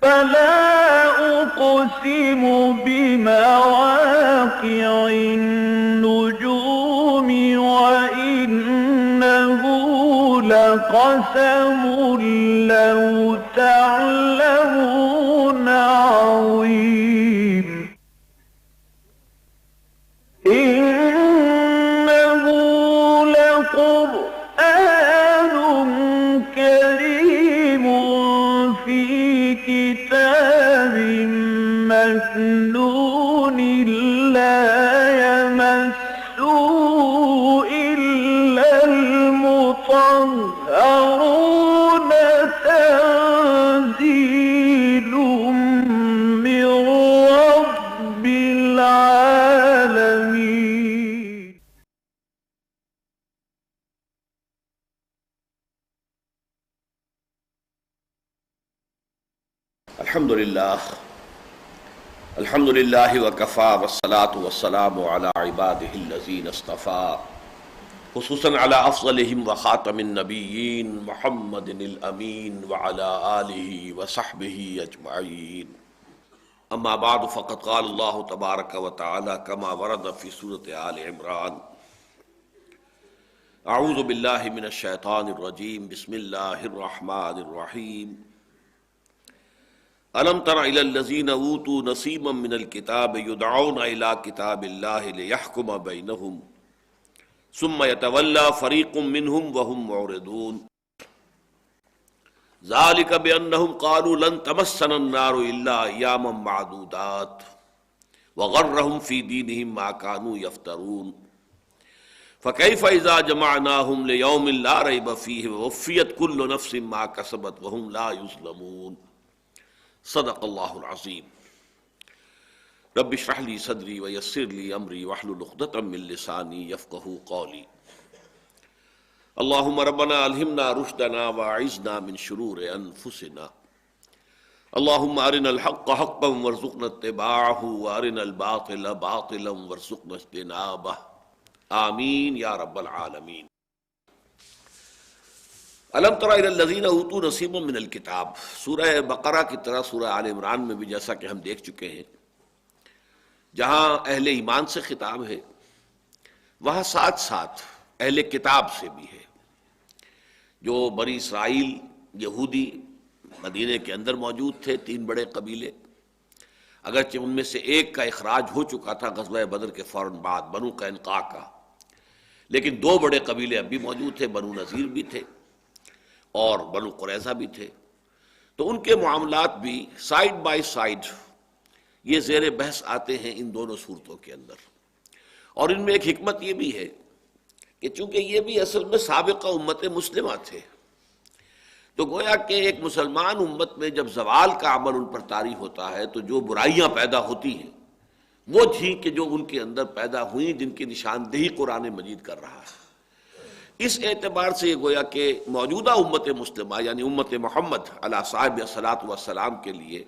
فلا أقسم بمواقع النجوم وإنه لقسم لو تعلمون عظيم إنه لقرآن كريم في كتاب مكنون لا يمسه إلا المطهرون تنزيل من رب العالمين. الحمد للہ وکفا والصلاة والسلام على عباده الذین اصطفى خصوصاً على افضلهم وخاتم النبیین محمد الامین وعلى آلہ وصحبہ اجمعین. اما بعد فقد قال اللہ تبارک وتعالی كما ورد في سورة آل عمران: اعوذ باللہ من الشیطان الرجیم بسم اللہ الرحمن الرحیم. أَلَمْ تَرَ إِلَى الَّذِينَ أُوتُوا نَصِيبًا مِنَ الْكِتَابِ يُدْعَوْنَ إِلَى كِتَابِ اللَّهِ لِيَحْكُمَ بَيْنَهُمْ ثُمَّ يَتَوَلَّى فَرِيقٌ مِّنْهُمْ وَهُمْ مُعْرِضُونَ ذَلِكَ بِأَنَّهُمْ قَالُوا لَن تَمَسَّنَا النَّارُ إِلَّا أَيَّامًا مَّعْدُودَاتٍ وَغَرَّهُمْ فِي دِينِهِمْ مَا كَانُوا يَفْتَرُونَ فَكَيْفَ إِذَا جَمَعْنَاهُمْ لِيَوْمٍ لَّا رَيْبَ فِيهِ وَوُفِّيَتْ كُلُّ نَفْسٍ مَّا كَسَبَتْ وَهُمْ لَا يُظْلَمُونَ. صدق اللہ العظیم. رب اشرح لی صدری ویسر لی امری واحلل عقدۃ من لسانی یفقہوا قولی. اللہم ربنا الہمنا رشدنا واعذنا من شرور انفسنا. اللہم ارنا الحق حقا وارزقنا اتباعہ وارنا الباطل باطلا وارزقنا اجتنابہ. آمین یا رب العالمین. الم تر الی الذین اوتوا نصیبا من الکتاب. سورہ بقرہ کی طرح سورہ آل عمران میں بھی جیسا کہ ہم دیکھ چکے ہیں جہاں اہل ایمان سے خطاب ہے وہاں ساتھ ساتھ اہل کتاب سے بھی ہے. جو بنی اسرائیل یہودی مدینے کے اندر موجود تھے، 3 بڑے قبیلے، اگرچہ ان میں سے ایک کا اخراج ہو چکا تھا غزوہ بدر کے فوراً بعد، بنو قینقاع کا، لیکن 2 بڑے قبیلے اب بھی موجود تھے، بنو نذیر بھی تھے اور بنو قریظہ بھی تھے. تو ان کے معاملات بھی سائیڈ بائی سائیڈ یہ زیر بحث آتے ہیں ان دونوں صورتوں کے اندر. اور ان میں ایک حکمت یہ بھی ہے کہ چونکہ یہ بھی اصل میں سابقہ امت مسلمہ تھے، تو گویا کہ ایک مسلمان امت میں جب زوال کا عمل ان پر طاری ہوتا ہے تو جو برائیاں پیدا ہوتی ہیں وہ تھیں کہ جو ان کے اندر پیدا ہوئیں، جن کی نشاندہی قرآن مجید کر رہا ہے. اس اعتبار سے یہ گویا کہ موجودہ امت مسلمہ یعنی امت محمد علیہ صاحب الصلاۃ والسلام کے لیے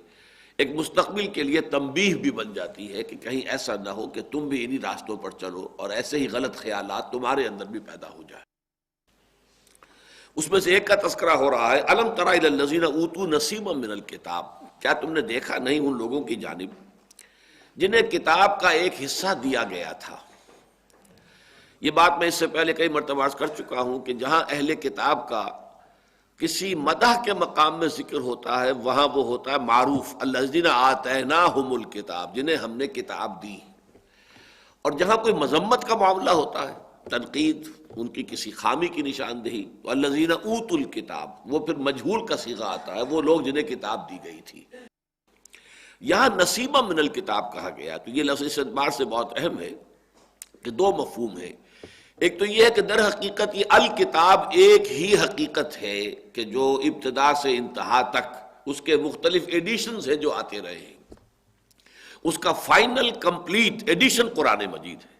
ایک مستقبل کے لیے تنبیہ بھی بن جاتی ہے کہ کہیں ایسا نہ ہو کہ تم بھی انہی راستوں پر چلو اور ایسے ہی غلط خیالات تمہارے اندر بھی پیدا ہو جائے. اس میں سے ایک کا تذکرہ ہو رہا ہے: الم تر الی الذین اوتوا نصیبا من الکتاب. کیا تم نے دیکھا نہیں ان لوگوں کی جانب جنہیں کتاب کا ایک حصہ دیا گیا تھا. یہ بات میں اس سے پہلے کئی مرتبہ عرض کر چکا ہوں کہ جہاں اہل کتاب کا کسی مدح کے مقام میں ذکر ہوتا ہے وہاں وہ ہوتا ہے معروف، الذین آتیناہم الکتاب، جنہیں ہم نے کتاب دی. اور جہاں کوئی مذمت کا معاملہ ہوتا ہے، تنقید، ان کی کسی خامی کی نشاندہی، تو الذین اوتوا الکتاب وہ پھر مجہول کا صیغہ آتا ہے، وہ لوگ جنہیں کتاب دی گئی تھی. یہاں نصیبا من الکتاب کہا گیا تو یہ لفظ اس اعتبار سے بہت اہم ہے کہ 2 مفہوم ہیں. ایک تو یہ ہے کہ در حقیقت یہ الکتاب ایک ہی حقیقت ہے کہ جو ابتدا سے انتہا تک اس کے مختلف ایڈیشنز ہیں جو آتے رہے ہیں، اس کا فائنل کمپلیٹ ایڈیشن قرآن مجید ہے.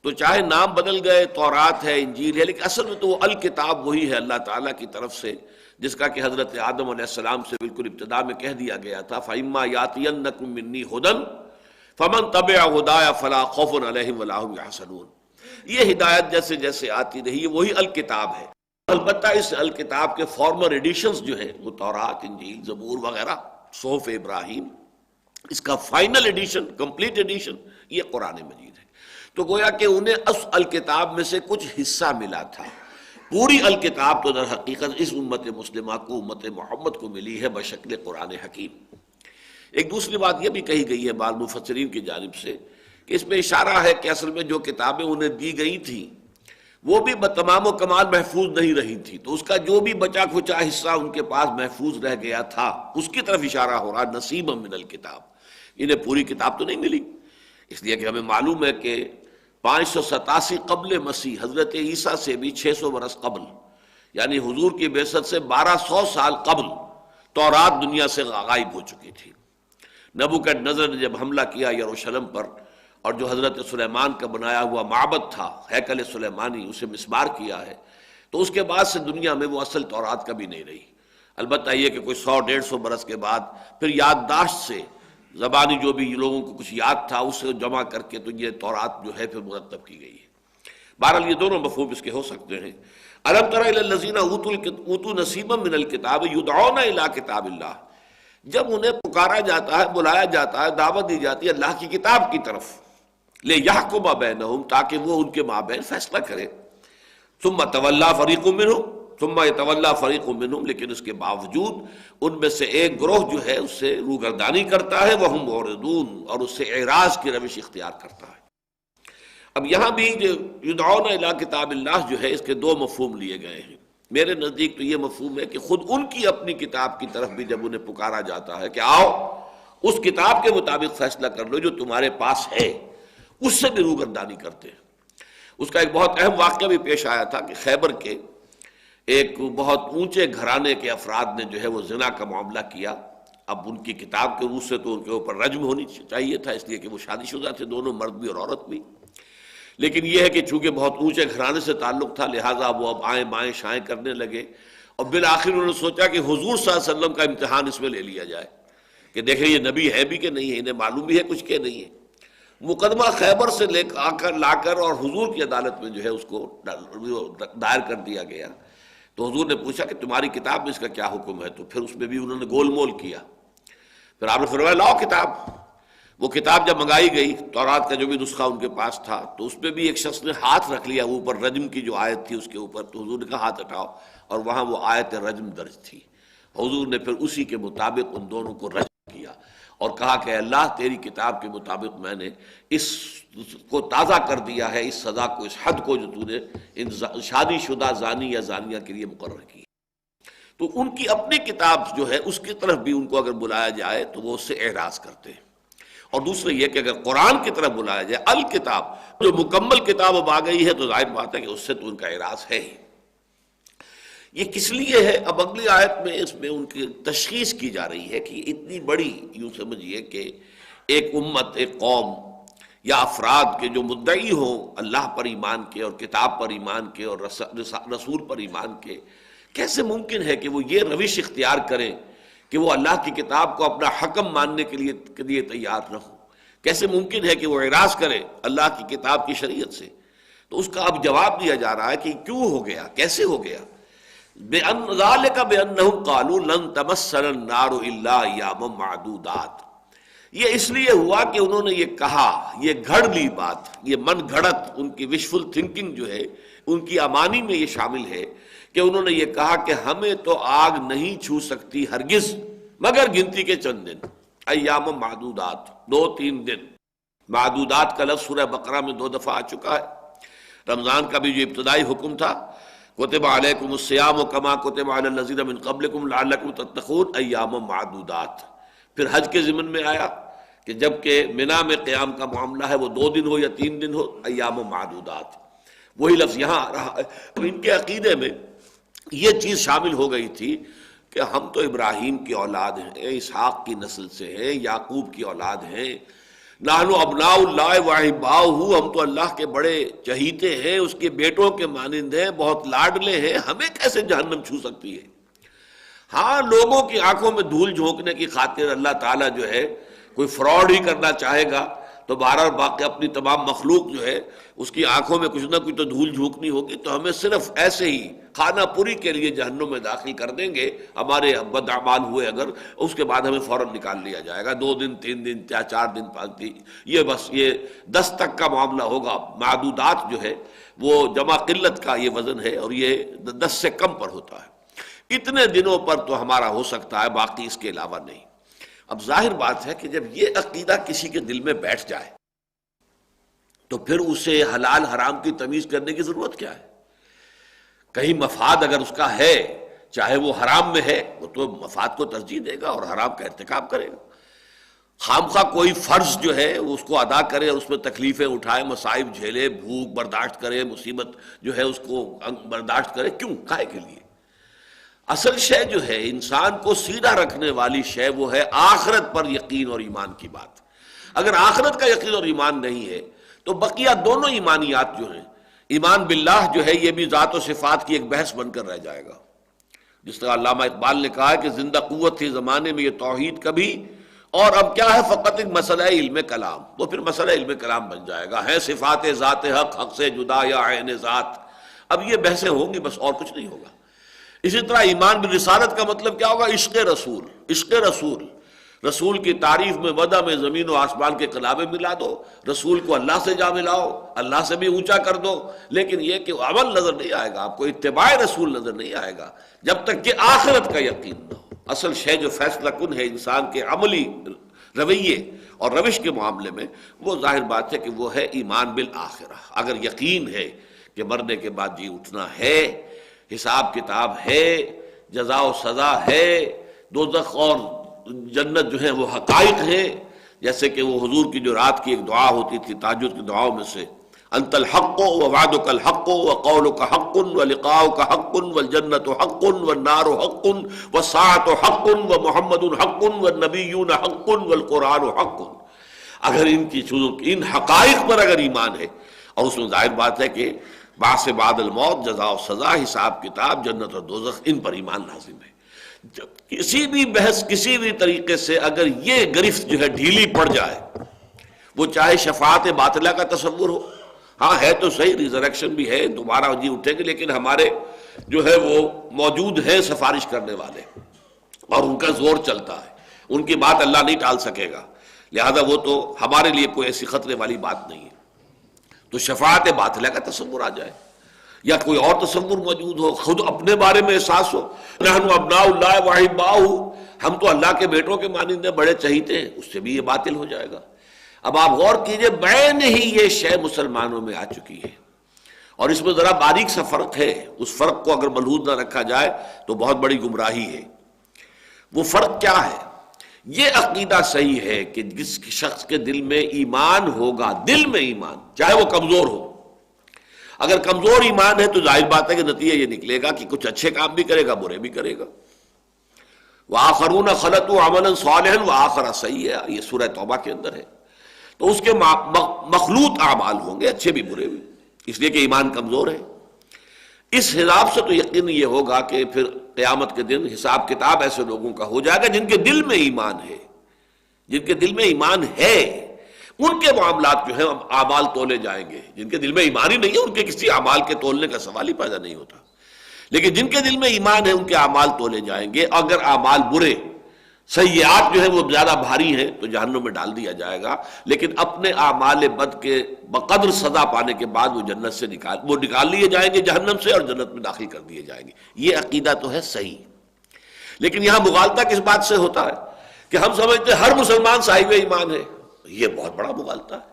تو چاہے نام بدل گئے، تورات ہے، انجیل ہے، لیکن اصل میں تو وہ الکتاب وہی ہے اللہ تعالیٰ کی طرف سے، جس کا کہ حضرت آدم علیہ السلام سے بالکل ابتدا میں کہہ دیا گیا تھا: فَإِمَّا يَأْتِيَنَّكُم مِّنِّي هُدًى فَمَن تَبِعَ هُدَايَ فَلَا خَوْفٌ عَلَيْهِمْ وَلَا هُمْ يَحْزَنُونَ. یہ ہدایت جیسے جیسے آتی رہی وہی الکتاب ہے. البتہ اس الکتاب کے فارمر ایڈیشنز جو ہیں وہ تورات، انجیل، زبور وغیرہ، صحف ابراہیم، اس کا فائنل ایڈیشن، کمپلیٹ ایڈیشن یہ قرآن مجید ہے۔ تو گویا کہ انہیں اس الکتاب میں سے کچھ حصہ ملا تھا، پوری الکتاب تو در حقیقت اس امت مسلمہ کو، امت محمد کو ملی ہے بشکل قرآن حکیم۔ ایک دوسری بات یہ بھی کہی گئی ہے بعض مفسرین کی جانب سے کہ اس میں اشارہ ہے کہ اصل میں جو کتابیں انہیں دی گئی تھیں وہ بھی بتمام و کمال محفوظ نہیں رہی تھی، تو اس کا جو بھی بچا کھچا حصہ ان کے پاس محفوظ رہ گیا تھا اس کی طرف اشارہ ہو رہا، نصیبا من الکتاب۔ انہیں پوری کتاب تو نہیں ملی، اس لیے کہ ہمیں معلوم ہے کہ 587 قبل مسیح، حضرت عیسیٰ سے بھی 600 برس قبل، یعنی حضور کی بعثت سے 1200 سال قبل تورات دنیا سے غائب ہو چکی تھی۔ نبوکدنضر نے جب حملہ کیا یروشلم پر، اور جو حضرت سلیمان کا بنایا ہوا معبد تھا ہیکل سلیمانی، اسے مسمار کیا ہے، تو اس کے بعد سے دنیا میں وہ اصل تورات کبھی نہیں رہی۔ البتہ یہ کہ کوئی 100-150 برس کے بعد پھر یادداشت سے زبانی جو بھی لوگوں کو کچھ یاد تھا اسے جمع کر کے تو یہ تورات جو ہے پھر مرتب کی گئی ہے۔ بہرحال یہ دونوں مفہوم اس کے ہو سکتے ہیں۔ الم تر الی الذین اوتوا نصیبا من الکتاب یدعون الی کتاب اللہ، جب انہیں پکارا جاتا ہے، بلایا جاتا ہے، دعوت دی جاتی ہے اللہ کی کتاب کی طرف، لیحکم بینہم، تاکہ وہ ان کے مابین فیصلہ کرے، ثم تولی فریق منہم، ثم یتولی فریق منہم، لیکن اس کے باوجود ان میں سے ایک گروہ جو ہے اس سے روگردانی کرتا ہے، وہم معرضون، اور اس سے اعراض کی روش اختیار کرتا ہے۔ اب یہاں بھی یدعون الی کتاب اللہ جو ہے اس کے دو مفہوم لیے گئے ہیں۔ میرے نزدیک تو یہ مفہوم ہے کہ خود ان کی اپنی کتاب کی طرف بھی جب انہیں پکارا جاتا ہے کہ آؤ اس کتاب کے مطابق فیصلہ کر لو جو تمہارے پاس ہے، اس سے بھی روگردانی کرتے ہیں۔ اس کا ایک بہت اہم واقعہ بھی پیش آیا تھا کہ خیبر کے ایک بہت اونچے گھرانے کے افراد نے جو ہے وہ زنا کا معاملہ کیا۔ اب ان کی کتاب کے روح سے تو ان کے اوپر رجم ہونی چاہیے تھا، اس لیے کہ وہ شادی شدہ تھے دونوں، مرد بھی اور عورت بھی، لیکن یہ ہے کہ چونکہ بہت اونچے گھرانے سے تعلق تھا لہٰذا وہ اب آئیں بائیں شائیں کرنے لگے، اور بالآخر انہوں نے سوچا کہ حضور صلی اللہ علیہ وسلم کا امتحان اس میں لے لیا جائے کہ دیکھیں یہ نبی ہے بھی کہ نہیں ہے، انہیں معلوم بھی ہے کچھ کہ نہیں ہے۔ مقدمہ خیبر سے لا کر اور حضور کی عدالت میں جو ہے اس کو دائر کر دیا گیا۔ تو حضور نے پوچھا کہ تمہاری کتاب میں اس کا کیا حکم ہے، تو پھر اس میں بھی انہوں نے گول مول کیا۔ پھر آپ نے فرمایا لاؤ کتاب۔ وہ کتاب جب منگائی گئی، تورات کا جو بھی نسخہ ان کے پاس تھا، تو اس پہ بھی ایک شخص نے ہاتھ رکھ لیا اوپر، رجم کی جو آیت تھی اس کے اوپر، تو حضور نے کہا ہاتھ ہٹاؤ، اور وہاں وہ آیت رجم درج تھی۔ حضور نے پھر اسی کے مطابق ان دونوں کو رجم کیا اور کہا کہ اللہ تیری کتاب کے مطابق میں نے اس کو تازہ کر دیا ہے، اس سزا کو، اس حد کو جو تو نے ان شادی شدہ زانی یا زانیہ کے لیے مقرر کی۔ تو ان کی اپنی کتاب جو ہے اس کی طرف بھی ان کو اگر بلایا جائے تو وہ اس سے اعراض کرتے ہیں۔ اور دوسرے یہ کہ اگر قرآن کی طرف بلایا جائے، الکتاب جو مکمل کتاب اب آ گئی ہے، تو ظاہر بات ہے کہ اس سے تو ان کا اعراض ہے ہی۔ یہ کس لیے ہے؟ اب اگلی آیت میں اس میں ان کی تشخیص کی جا رہی ہے کہ اتنی بڑی، یوں سمجھیے کہ ایک امت، ایک قوم یا افراد کے جو مدعی ہوں اللہ پر ایمان کے اور کتاب پر ایمان کے اور رسول پر ایمان کے، کیسے ممکن ہے کہ وہ یہ روش اختیار کریں کہ وہ اللہ کی کتاب کو اپنا حکم ماننے کے لیے تیار نہ ہو؟ کیسے ممکن ہے کہ وہ اعراض کرے اللہ کی کتاب کی شریعت سے؟ تو اس کا اب جواب دیا جا رہا ہے کہ کیوں ہو گیا، کیسے ہو گیا۔ ذالک بانہم قالوا لن تمسنا النار الا ایاما معدودات، یہ اس لیے ہوا کہ انہوں نے یہ کہا، یہ گھڑ لی بات، یہ من گھڑت، ان کی وشفل تھنکنگ جو ہے ان کی امانی میں یہ شامل ہے کہ انہوں نے یہ کہا کہ ہمیں تو آگ نہیں چھو سکتی ہرگز مگر گنتی کے چند دن، ایام معدودات، 2-3 دن۔ معدودات کا لفظ سورہ بقرہ میں 2 دفعہ آ چکا ہے۔ رمضان کا بھی جو ابتدائی حکم تھا، کتب علیکم الصیام کما کتب علی الذین من قبلکم لعلکم تتقون ایام معدودات۔ پھر حج کے ضمن میں آیا کہ جب کہ منا میں قیام کا معاملہ ہے وہ 2 دن ہو یا 3 دن ہو، ایام معدودات، وہی لفظ یہاں آ رہا ہے۔ ان کے عقیدے میں یہ چیز شامل ہو گئی تھی کہ ہم تو ابراہیم کی اولاد ہیں، اسحاق کی نسل سے ہیں، یعقوب کی اولاد ہیں، نحن ابناء اللہ واحباؤہ، ہم تو اللہ کے بڑے چہیتے ہیں، اس کے بیٹوں کے مانند ہیں، بہت لاڈلے ہیں، ہمیں کیسے جہنم چھو سکتی ہے؟ ہاں، لوگوں کی آنکھوں میں دھول جھونکنے کی خاطر اللہ تعالیٰ جو ہے کوئی فراڈ ہی کرنا چاہے گا تو بہرحال باقی اپنی تمام مخلوق جو ہے اس کی آنکھوں میں کچھ نہ کچھ تو دھول جھونکنی ہوگی، تو ہمیں صرف ایسے ہی کھانا پوری کے لیے جہنم میں داخل کر دیں گے ہمارے بد اعمال ہوئے اگر، اس کے بعد ہمیں فوراً نکال لیا جائے گا، 2 دن 3 دن 4 دن 5 دن، یہ بس یہ 10 تک کا معاملہ ہوگا۔ معدودات جو ہے وہ جمع قلت کا یہ وزن ہے، اور یہ 10 سے کم پر ہوتا ہے۔ اتنے دنوں پر تو ہمارا ہو سکتا ہے، باقی اس کے علاوہ نہیں۔ اب ظاہر بات ہے کہ جب یہ عقیدہ کسی کے دل میں بیٹھ جائے تو پھر اسے حلال حرام کی تمیز کرنے کی ضرورت کیا ہے؟ کہیں مفاد اگر اس کا ہے، چاہے وہ حرام میں ہے، وہ تو مفاد کو ترجیح دے گا اور حرام کا ارتکاب کرے گا۔ خامخواہ کوئی فرض جو ہے اس کو ادا کرے اور اس میں تکلیفیں اٹھائے، مصائب جھیلے، بھوک برداشت کرے، مصیبت جو ہے اس کو برداشت کرے، کیوں؟ کائے کے لیے؟ اصل شے جو ہے انسان کو سیدھا رکھنے والی شے وہ ہے آخرت پر یقین اور ایمان کی بات۔ اگر آخرت کا یقین اور ایمان نہیں ہے تو بقیہ دونوں ایمانیات جو ہیں، ایمان باللہ جو ہے یہ بھی ذات و صفات کی ایک بحث بن کر رہ جائے گا۔ جس طرح علامہ اقبال نے کہا ہے کہ زندہ قوت تھی زمانے میں یہ توحید کبھی، اور اب کیا ہے فقط ایک مسئلہ علم کلام، وہ پھر مسئلہ علم کلام بن جائے گا، ہے صفات ذات حق حق سے جدا یا عین ذات۔ اب یہ بحثیں ہوں گی، بس اور کچھ نہیں ہوگا۔ اسی طرح ایمان بالرسالت کا مطلب کیا ہوگا؟ عشق رسول، عشق رسول، رسول کی تعریف میں وضع میں زمین و آسمان کے قلابے ملا دو، رسول کو اللہ سے جا ملاؤ، اللہ سے بھی اونچا کر دو، لیکن یہ کہ عمل نظر نہیں آئے گا، آپ کو اتباع رسول نظر نہیں آئے گا جب تک کہ آخرت کا یقین نہ ہو۔ اصل شے جو فیصلہ کن ہے انسان کے عملی رویے اور روش کے معاملے میں، وہ ظاہر بات ہے کہ وہ ہے ایمان بالآخرہ۔ اگر یقین ہے کہ مرنے کے بعد جی اٹھنا ہے، حساب کتاب ہے، جزا و سزا ہے، دوزخ اور جنت جو ہے وہ حقائق ہیں، جیسے کہ وہ حضور کی جو رات کی ایک دعا ہوتی تھی تہجد کی دعاؤں میں سے، انت الحق ووعدک الحق وقولک حق ولقاؤک حق والجنت حق والنار حق والساعة حق ومحمد حق والنبیون حق والقرآن حق۔ اگر ان کی چیزوں ان حقائق پر اگر ایمان ہے، اور اس میں ظاہر بات ہے کہ بعث بعد الموت، جزا و سزا، حساب کتاب، جنت اور دوزخ، ان پر ایمان لازم ہے۔ کسی بھی بحث کسی بھی طریقے سے اگر یہ گرفت جو ہے ڈھیلی پڑ جائے، وہ چاہے شفاعت باطلہ کا تصور ہو، ہاں ہے تو صحیح، ریزریکشن بھی ہے، دوبارہ جی اٹھیں گے، لیکن ہمارے جو ہے وہ موجود ہیں سفارش کرنے والے اور ان کا زور چلتا ہے، ان کی بات اللہ نہیں ٹال سکے گا، لہذا وہ تو ہمارے لیے کوئی ایسی خطرے والی بات نہیں ہے۔ تو شفاعت باطلہ کا تصور آ جائے یا کوئی اور تصور موجود ہو، خود اپنے بارے میں احساس ہو، نحن ابناء اللہ واحباؤہ، ہم تو اللہ کے بیٹوں کے مانند ہیں، بڑے چہیتے ہیں، اس سے بھی یہ باطل ہو جائے گا۔ اب آپ غور کیجئے، بعین ہی یہ شے مسلمانوں میں آ چکی ہے، اور اس میں ذرا باریک سا فرق ہے، اس فرق کو اگر ملحوظ نہ رکھا جائے تو بہت بڑی گمراہی ہے۔ وہ فرق کیا ہے؟ یہ عقیدہ صحیح ہے کہ جس شخص کے دل میں ایمان ہوگا، دل میں ایمان، چاہے وہ کمزور ہو، اگر کمزور ایمان ہے تو ظاہر بات ہے کہ نتیجہ یہ نکلے گا کہ کچھ اچھے کام بھی کرے گا، برے بھی کرے گا۔ وَآخَرُونَ خَلَطُوا عَمَلًا صَالِحًا وَآخَرَ سَيِّئًا، یہ سورہ توبہ کے اندر ہے۔ تو اس کے مخلوط اعمال ہوں گے، اچھے بھی برے بھی، اس لیے کہ ایمان کمزور ہے۔ اس حساب سے تو یقین یہ ہوگا کہ پھر قیامت کے دن حساب کتاب ایسے لوگوں کا ہو جائے گا جن کے دل میں ایمان ہے، جن کے دل میں ایمان ہے، ان کے معاملات جو ہیں اعمال تولے جائیں گے۔ جن کے دل میں ایمان ہی نہیں ہے ان کے کسی اعمال کے تولنے کا سوال ہی پیدا نہیں ہوتا، لیکن جن کے دل میں ایمان ہے ان کے اعمال تولے جائیں گے۔ اگر اعمال برے، سیئات جو ہیں وہ زیادہ بھاری ہیں تو جہنم میں ڈال دیا جائے گا، لیکن اپنے اعمال بد کے بقدر سزا پانے کے بعد وہ جنت سے نکال لیے جائیں گے جہنم سے، اور جنت میں داخل کر دیے جائیں گے۔ یہ عقیدہ تو ہے صحیح، لیکن یہاں مغالطہ کس بات سے ہوتا ہے کہ ہم سمجھتے ہیں ہر مسلمان صاحب ایمان ہے۔ یہ بہت بڑا مغالطہ ہے۔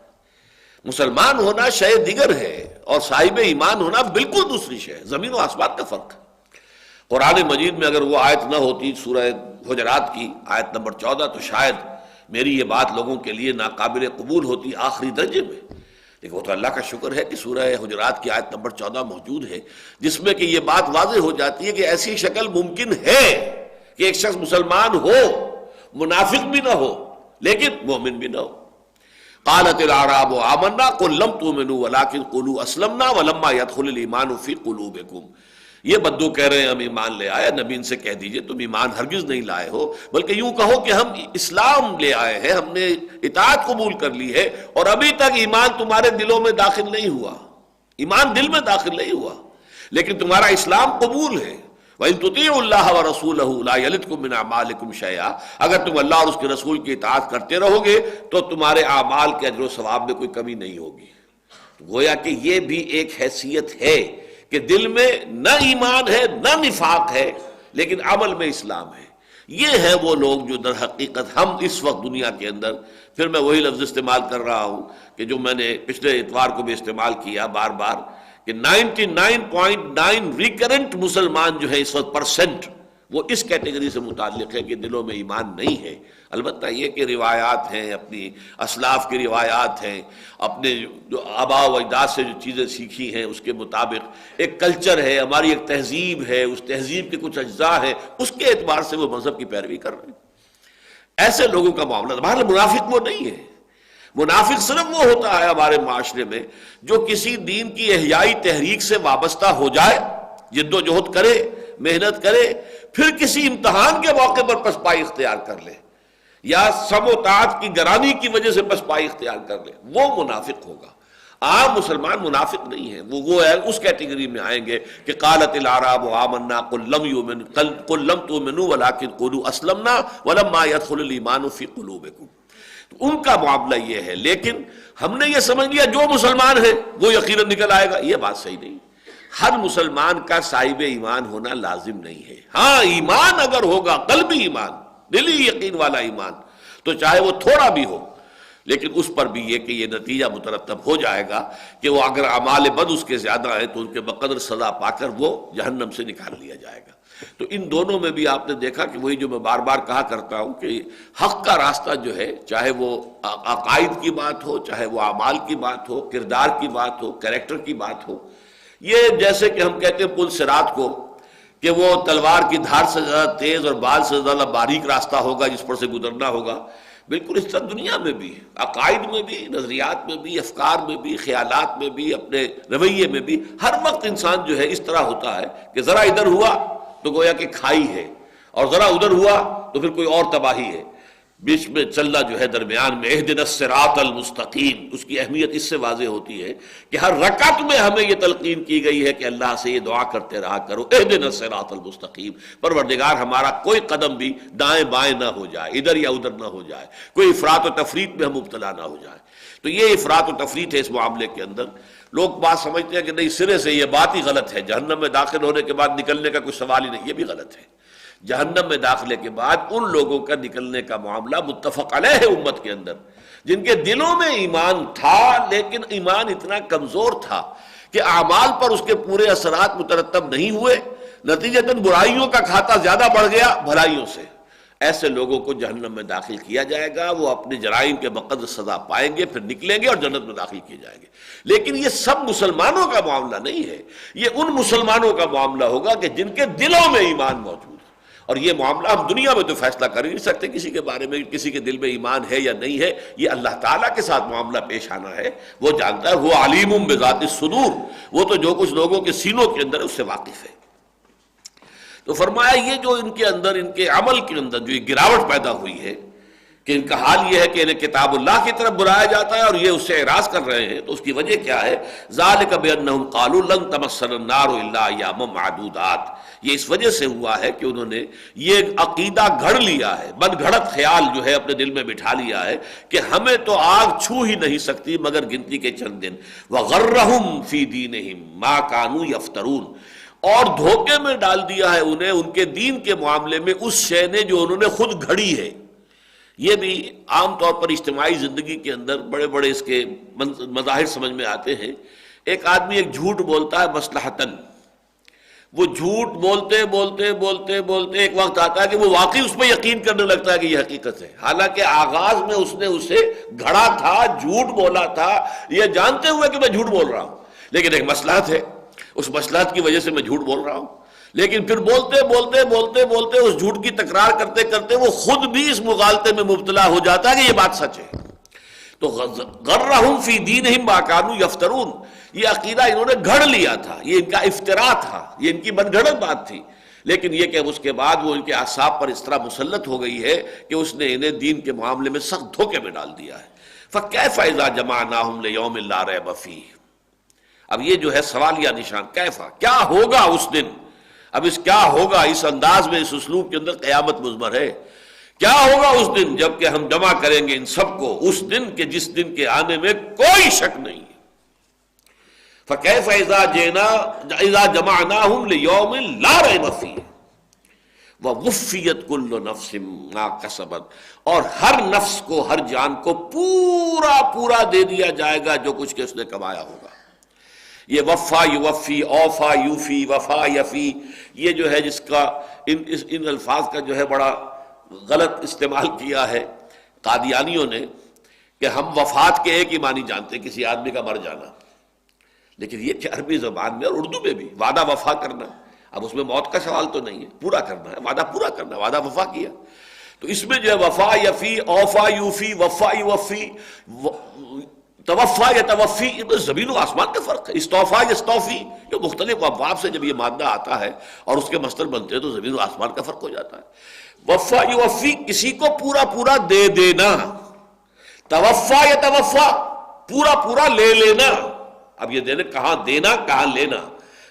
مسلمان ہونا شے دیگر ہے اور صاحب ایمان ہونا بالکل دوسری شے ہے، زمین و آسمان کا فرق ہے۔ قرآن مجید میں اگر وہ آیت نہ ہوتی سورہ حجرات کی آیت نمبر 14 تو شاید میری یہ بات لوگوں کے لیے ناقابل قبول ہوتی آخری درجے میں، لیکن وہ تو اللہ کا شکر ہے کہ سورہ حجرات کی آیت نمبر 14 موجود ہے، جس میں کہ یہ بات واضح ہو جاتی ہے کہ ایسی شکل ممکن ہے کہ ایک شخص مسلمان ہو، منافق بھی نہ ہو، لیکن مومن بھی نہ ہو۔ قالت الاعراب آمنا قل لم تؤمنوا ولكن قولوا اسلمنا ولما يدخل الايمان في قلوبكم. یہ بدو کہہ رہے ہیں ہم ایمان لے آئے. نبی ان سے کہہ دیجئے تم ایمان ہرگز نہیں لائے ہو، بلکہ یوں کہو کہ ہم اسلام لے آئے ہیں، ہم نے اطاعت قبول کر لی ہے، اور ابھی تک ایمان تمہارے دلوں میں داخل نہیں ہوا. ایمان دل میں داخل نہیں ہوا، لیکن تمہارا اسلام قبول ہے. وَإِن تُطِيعُوا اللَّهَ وَرَسُولَهُ لَا يَلِتْكُم مِّنْ أَعْمَالِكُمْ شَيْئًا. اگر تم اللہ اور اس کے رسول کی اطاعت کرتے رہو گے تو تمہارے اعمال کے اجر و ثواب میں کوئی کمی نہیں ہوگی. گویا کہ یہ بھی ایک حیثیت ہے کہ دل میں نہ ایمان ہے نہ نفاق ہے، لیکن عمل میں اسلام ہے. یہ ہے وہ لوگ جو در حقیقت ہم اس وقت دنیا کے اندر، پھر میں وہی لفظ استعمال کر رہا ہوں کہ جو میں نے پچھلے اتوار کو بھی استعمال کیا بار بار، کہ 99.9 ریکرنٹ مسلمان جو ہے اس وقت پرسنٹ، وہ اس کیٹیگری سے متعلق ہے کہ دلوں میں ایمان نہیں ہے. البتہ یہ کہ روایات ہیں، اپنی اسلاف کی روایات ہیں، اپنے جو آباء و اجداد سے جو چیزیں سیکھی ہیں اس کے مطابق ایک کلچر ہے، ہماری ایک تہذیب ہے، اس تہذیب کے کچھ اجزاء ہیں، اس کے اعتبار سے وہ مذہب کی پیروی کر رہے ہیں. ایسے لوگوں کا معاملہ بہرحال منافق وہ نہیں ہے. منافق صرف وہ ہوتا ہے ہمارے معاشرے میں جو کسی دین کی احیائی تحریک سے وابستہ ہو جائے، جد و جہد کرے، محنت کرے، پھر کسی امتحان کے موقع پر پسپائی اختیار کر لے یا سم و طاعت کی گرانی کی وجہ سے پسپائی اختیار کر لے، وہ منافق ہوگا. عام مسلمان منافق نہیں ہے. وہ ہے اس کیٹیگری میں آئیں گے کہ قالت الاعراب آمنا قل لم تؤمنوا ولكن قولوا اسلمنا ولما يدخل الايمان في قلوبكم. ان کا معاملہ یہ ہے. لیکن ہم نے یہ سمجھ لیا جو مسلمان ہے وہ یقیناً نکل آئے گا، یہ بات صحیح نہیں. ہر مسلمان کا صاحب ایمان ہونا لازم نہیں ہے. ہاں ایمان اگر ہوگا، قلبی ایمان، دلی یقین والا ایمان، تو چاہے وہ تھوڑا بھی ہو، لیکن اس پر بھی یہ کہ یہ نتیجہ مترتب ہو جائے گا کہ وہ اگر اعمال بد اس کے زیادہ ہیں تو ان کے بقدر سزا پا کر وہ جہنم سے نکال لیا جائے گا. تو ان دونوں میں بھی آپ نے دیکھا کہ وہی جو میں بار بار کہا کرتا ہوں کہ حق کا راستہ جو ہے، چاہے وہ عقائد کی بات ہو، چاہے وہ اعمال کی بات ہو، کردار کی بات ہو، کریکٹر کی بات ہو، یہ جیسے کہ ہم کہتے ہیں پل صراط کو کہ وہ تلوار کی دھار سے زیادہ تیز اور بال سے زیادہ باریک راستہ ہوگا جس پر سے گزرنا ہوگا. بالکل اس طرح دنیا میں بھی، عقائد میں بھی، نظریات میں بھی، افکار میں بھی، خیالات میں بھی، اپنے رویے میں بھی، ہر وقت انسان جو ہے اس طرح ہوتا ہے کہ ذرا ادھر ہوا تو گویا کہ کھائی ہے، اور ذرا ادھر ہوا تو پھر کوئی اور تباہی ہے. بیچ میں چلنا جو ہے درمیان میں اہدنا الصراط المستقیم، اس کی اہمیت اس سے واضح ہوتی ہے کہ ہر رکعت میں ہمیں یہ تلقین کی گئی ہے کہ اللہ سے یہ دعا کرتے رہا کرو، اہدنا الصراط المستقیم، پروردگار ہمارا کوئی قدم بھی دائیں بائیں نہ ہو جائے، ادھر یا ادھر نہ ہو جائے، کوئی افراط و تفریط میں ہم مبتلا نہ ہو جائے. تو یہ افراط و تفریط ہے اس معاملے کے اندر. لوگ بات سمجھتے ہیں کہ نہیں، سرے سے یہ بات ہی غلط ہے، جہنم میں داخل ہونے کے بعد نکلنے کا کوئی سوال ہی نہیں. یہ بھی غلط ہے. جہنم میں داخلے کے بعد ان لوگوں کا نکلنے کا معاملہ متفق علیہ ہے امت کے اندر، جن کے دلوں میں ایمان تھا لیکن ایمان اتنا کمزور تھا کہ اعمال پر اس کے پورے اثرات مترتب نہیں ہوئے، نتیجتاً برائیوں کا کھاتا زیادہ بڑھ گیا بھلائیوں سے. ایسے لوگوں کو جہنم میں داخل کیا جائے گا، وہ اپنے جرائم کے بقدر سزا پائیں گے، پھر نکلیں گے اور جنت میں داخل کیے جائیں گے. لیکن یہ سب مسلمانوں کا معاملہ نہیں ہے، یہ ان مسلمانوں کا معاملہ ہوگا کہ جن کے دلوں میں ایمان موجود ہے. اور یہ معاملہ ہم دنیا میں تو فیصلہ کر ہی نہیں سکتے کسی کے بارے میں، کسی کے دل میں ایمان ہے یا نہیں ہے. یہ اللہ تعالیٰ کے ساتھ معاملہ پیش آنا ہے، وہ جانتا ہے. وہ علیم بذات الصدور، وہ تو جو کچھ لوگوں کے سینوں کے اندر ہے اس سے واقف ہے. تو فرمایا یہ جو ان کے اندر، ان کے عمل کے اندر جو یہ گراوٹ پیدا ہوئی ہے کہ ان کا حال یہ ہے کہ انہیں کتاب اللہ کی طرف بلایا جاتا ہے اور یہ اس سے اعراض کر رہے ہیں. تو اس کی وجہ کیا ہے؟ ذالک بانہم قالوا لن تمسنا النار الا ایاما معدودات. یہ اس وجہ سے ہوا ہے کہ انہوں نے یہ عقیدہ گھڑ لیا ہے، من گھڑت خیال جو ہے اپنے دل میں بٹھا لیا ہے کہ ہمیں تو آگ چھو ہی نہیں سکتی مگر گنتی کے چند دن. وغرہم فی دینہم ما کانوا یفترون، اور دھوکے میں ڈال دیا ہے انہیں ان کے دین کے معاملے میں اس شے نے جو انہوں نے خود گھڑی ہے. یہ بھی عام طور پر اجتماعی زندگی کے اندر بڑے بڑے اس کے مظاہر سمجھ میں آتے ہیں. ایک آدمی ایک جھوٹ بولتا ہے مصلحتاً، وہ جھوٹ بولتے بولتے بولتے بولتے ایک وقت آتا ہے کہ وہ واقعی اس پہ یقین کرنے لگتا ہے کہ یہ حقیقت ہے، حالانکہ آغاز میں اس نے اسے گھڑا تھا، جھوٹ بولا تھا یہ جانتے ہوئے کہ میں جھوٹ بول رہا ہوں، لیکن ایک مصلحت ہے، اس مصلحت کی وجہ سے میں جھوٹ بول رہا ہوں. لیکن پھر بولتے بولتے بولتے بولتے اس جھوٹ کی تکرار کرتے کرتے وہ خود بھی اس مغالطے میں مبتلا ہو جاتا ہے کہ یہ بات سچ ہے. تو غرہم فی دینہم ما کانوا یفترون، یہ عقیدہ انہوں نے گھڑ لیا تھا، یہ ان کا افطرا تھا، یہ ان کی من گھڑت بات تھی، لیکن یہ کہ اس کے بعد وہ ان کے اعصاب پر اس طرح مسلط ہو گئی ہے کہ اس نے انہیں دین کے معاملے میں سخت دھوکے میں ڈال دیا ہے۔ فَكَيْفَ إِذَا جَمَعْنَاهُمْ لِيَوْمٍ لَا رَيْبَ فِيهِ، اب یہ جو ہے سوالیہ نشان، کیفا، کیا ہوگا اس دن، اب اس کیا ہوگا اس انداز میں، اس اسلوب کے اندر قیامت مضمر ہے، کیا ہوگا اس دن جب کہ ہم جمع کریں گے ان سب کو، اس دن کے جس دن کے آنے میں کوئی شک نہیں ہے۔ فَكَيْفَ إِذَا جَمَعْنَاهُمْ لِيَوْمٍ لَا رَيْبَ فِيهِ وَوُفِّيَتْ كُلُّ نَفْسٍ مَا كَسَبَتْ، اور ہر نفس کو، ہر جان کو پورا دے دیا جائے گا جو کچھ کہ اس نے کمایا ہوگا۔ یہ وفا یوفی، اوفا یوفی، وفا یفی، یہ جو ہے جس کا ان الفاظ کا جو ہے بڑا غلط استعمال کیا ہے قادیانیوں نے کہ ہم وفات کے ایک ہی معنی جانتے ہیں، کسی آدمی کا مر جانا، لیکن یہ کہ عربی زبان میں اور اردو میں بھی وعدہ وفا کرنا، اب اس میں موت کا سوال تو نہیں ہے، پورا کرنا ہے، وعدہ پورا کرنا، وعدہ وفا کیا، تو اس میں جو ہے وفا یفی، اوفا یوفی، وفا یوفی، توفا یا توفی، میں زمین و آسمان کا فرق ہے۔ استوفا یستوفی، جو مختلف ابواب سے جب یہ مادہ آتا ہے اور اس کے مصدر بنتے ہیں تو زمین و آسمان کا فرق ہو جاتا ہے۔ وفا یوفی، کسی کو پورا دے دینا، توفا یا توفا، پورا لے لینا، اب یہ کہاں دینا کہاں لینا،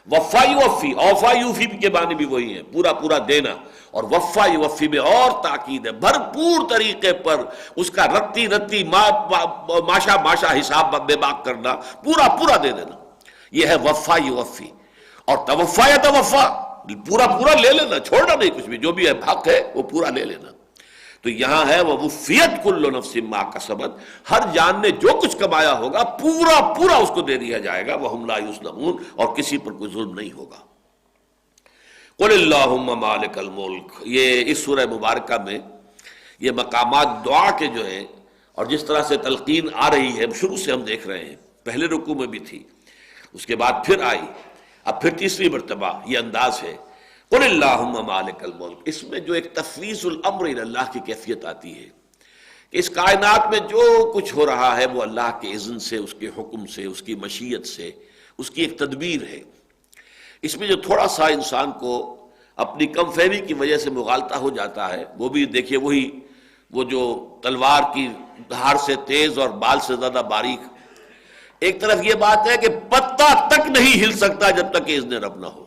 وفا یوفی، اوفا یوفی کے معنی بھی وہی ہیں، پورا دینا، اور وفا یوفی میں اور تاکید ہے، بھرپور طریقے پر اس کا رتی ماشا حساب بے باک کرنا، پورا دے دینا، یہ ہے وفا یوفی۔ اور توفا یا توفا، پورا لے لینا، چھوڑنا نہیں کچھ بھی، جو بھی ہے حق ہے وہ پورا لے لینا۔ تو یہاں ہے وَوُفِّيَتْ كُلُّ نَفْسٍ مَا كَسَبَتْ، ہر جان نے جو کچھ کمایا ہوگا پورا اس کو دے دیا جائے گا، وَهُمْ لَا يُظْلَمُونَ، اور کسی پر کوئی ظلم نہیں ہوگا۔ قُلِ اللَّهُمَّ مَالِكَ الْمُلْكِ، یہ اس سورہ مبارکہ میں یہ مقامات دعا کے جو ہیں اور جس طرح سے تلقین آ رہی ہے شروع سے ہم دیکھ رہے ہیں، پہلے رکوع میں بھی تھی، اس کے بعد پھر آئی، اب پھر تیسری مرتبہ یہ انداز ہے قُلِ اللَّهُمَّ مَالِكَ الْمُلْكِ۔ اس میں جو ایک تفویض الامر الی اللہ کی کیفیت آتی ہے کہ اس کائنات میں جو کچھ ہو رہا ہے وہ اللہ کے اذن سے، اس کے حکم سے، اس کی مشیت سے، اس کی ایک تدبیر ہے۔ اس میں جو تھوڑا سا انسان کو اپنی کم فہمی کی وجہ سے مغالطہ ہو جاتا ہے، وہ بھی دیکھیے وہ جو تلوار کی دھار سے تیز اور بال سے زیادہ باریک، ایک طرف یہ بات ہے کہ پتہ تک نہیں ہل سکتا جب تک کہ اذن رب نہ ہو،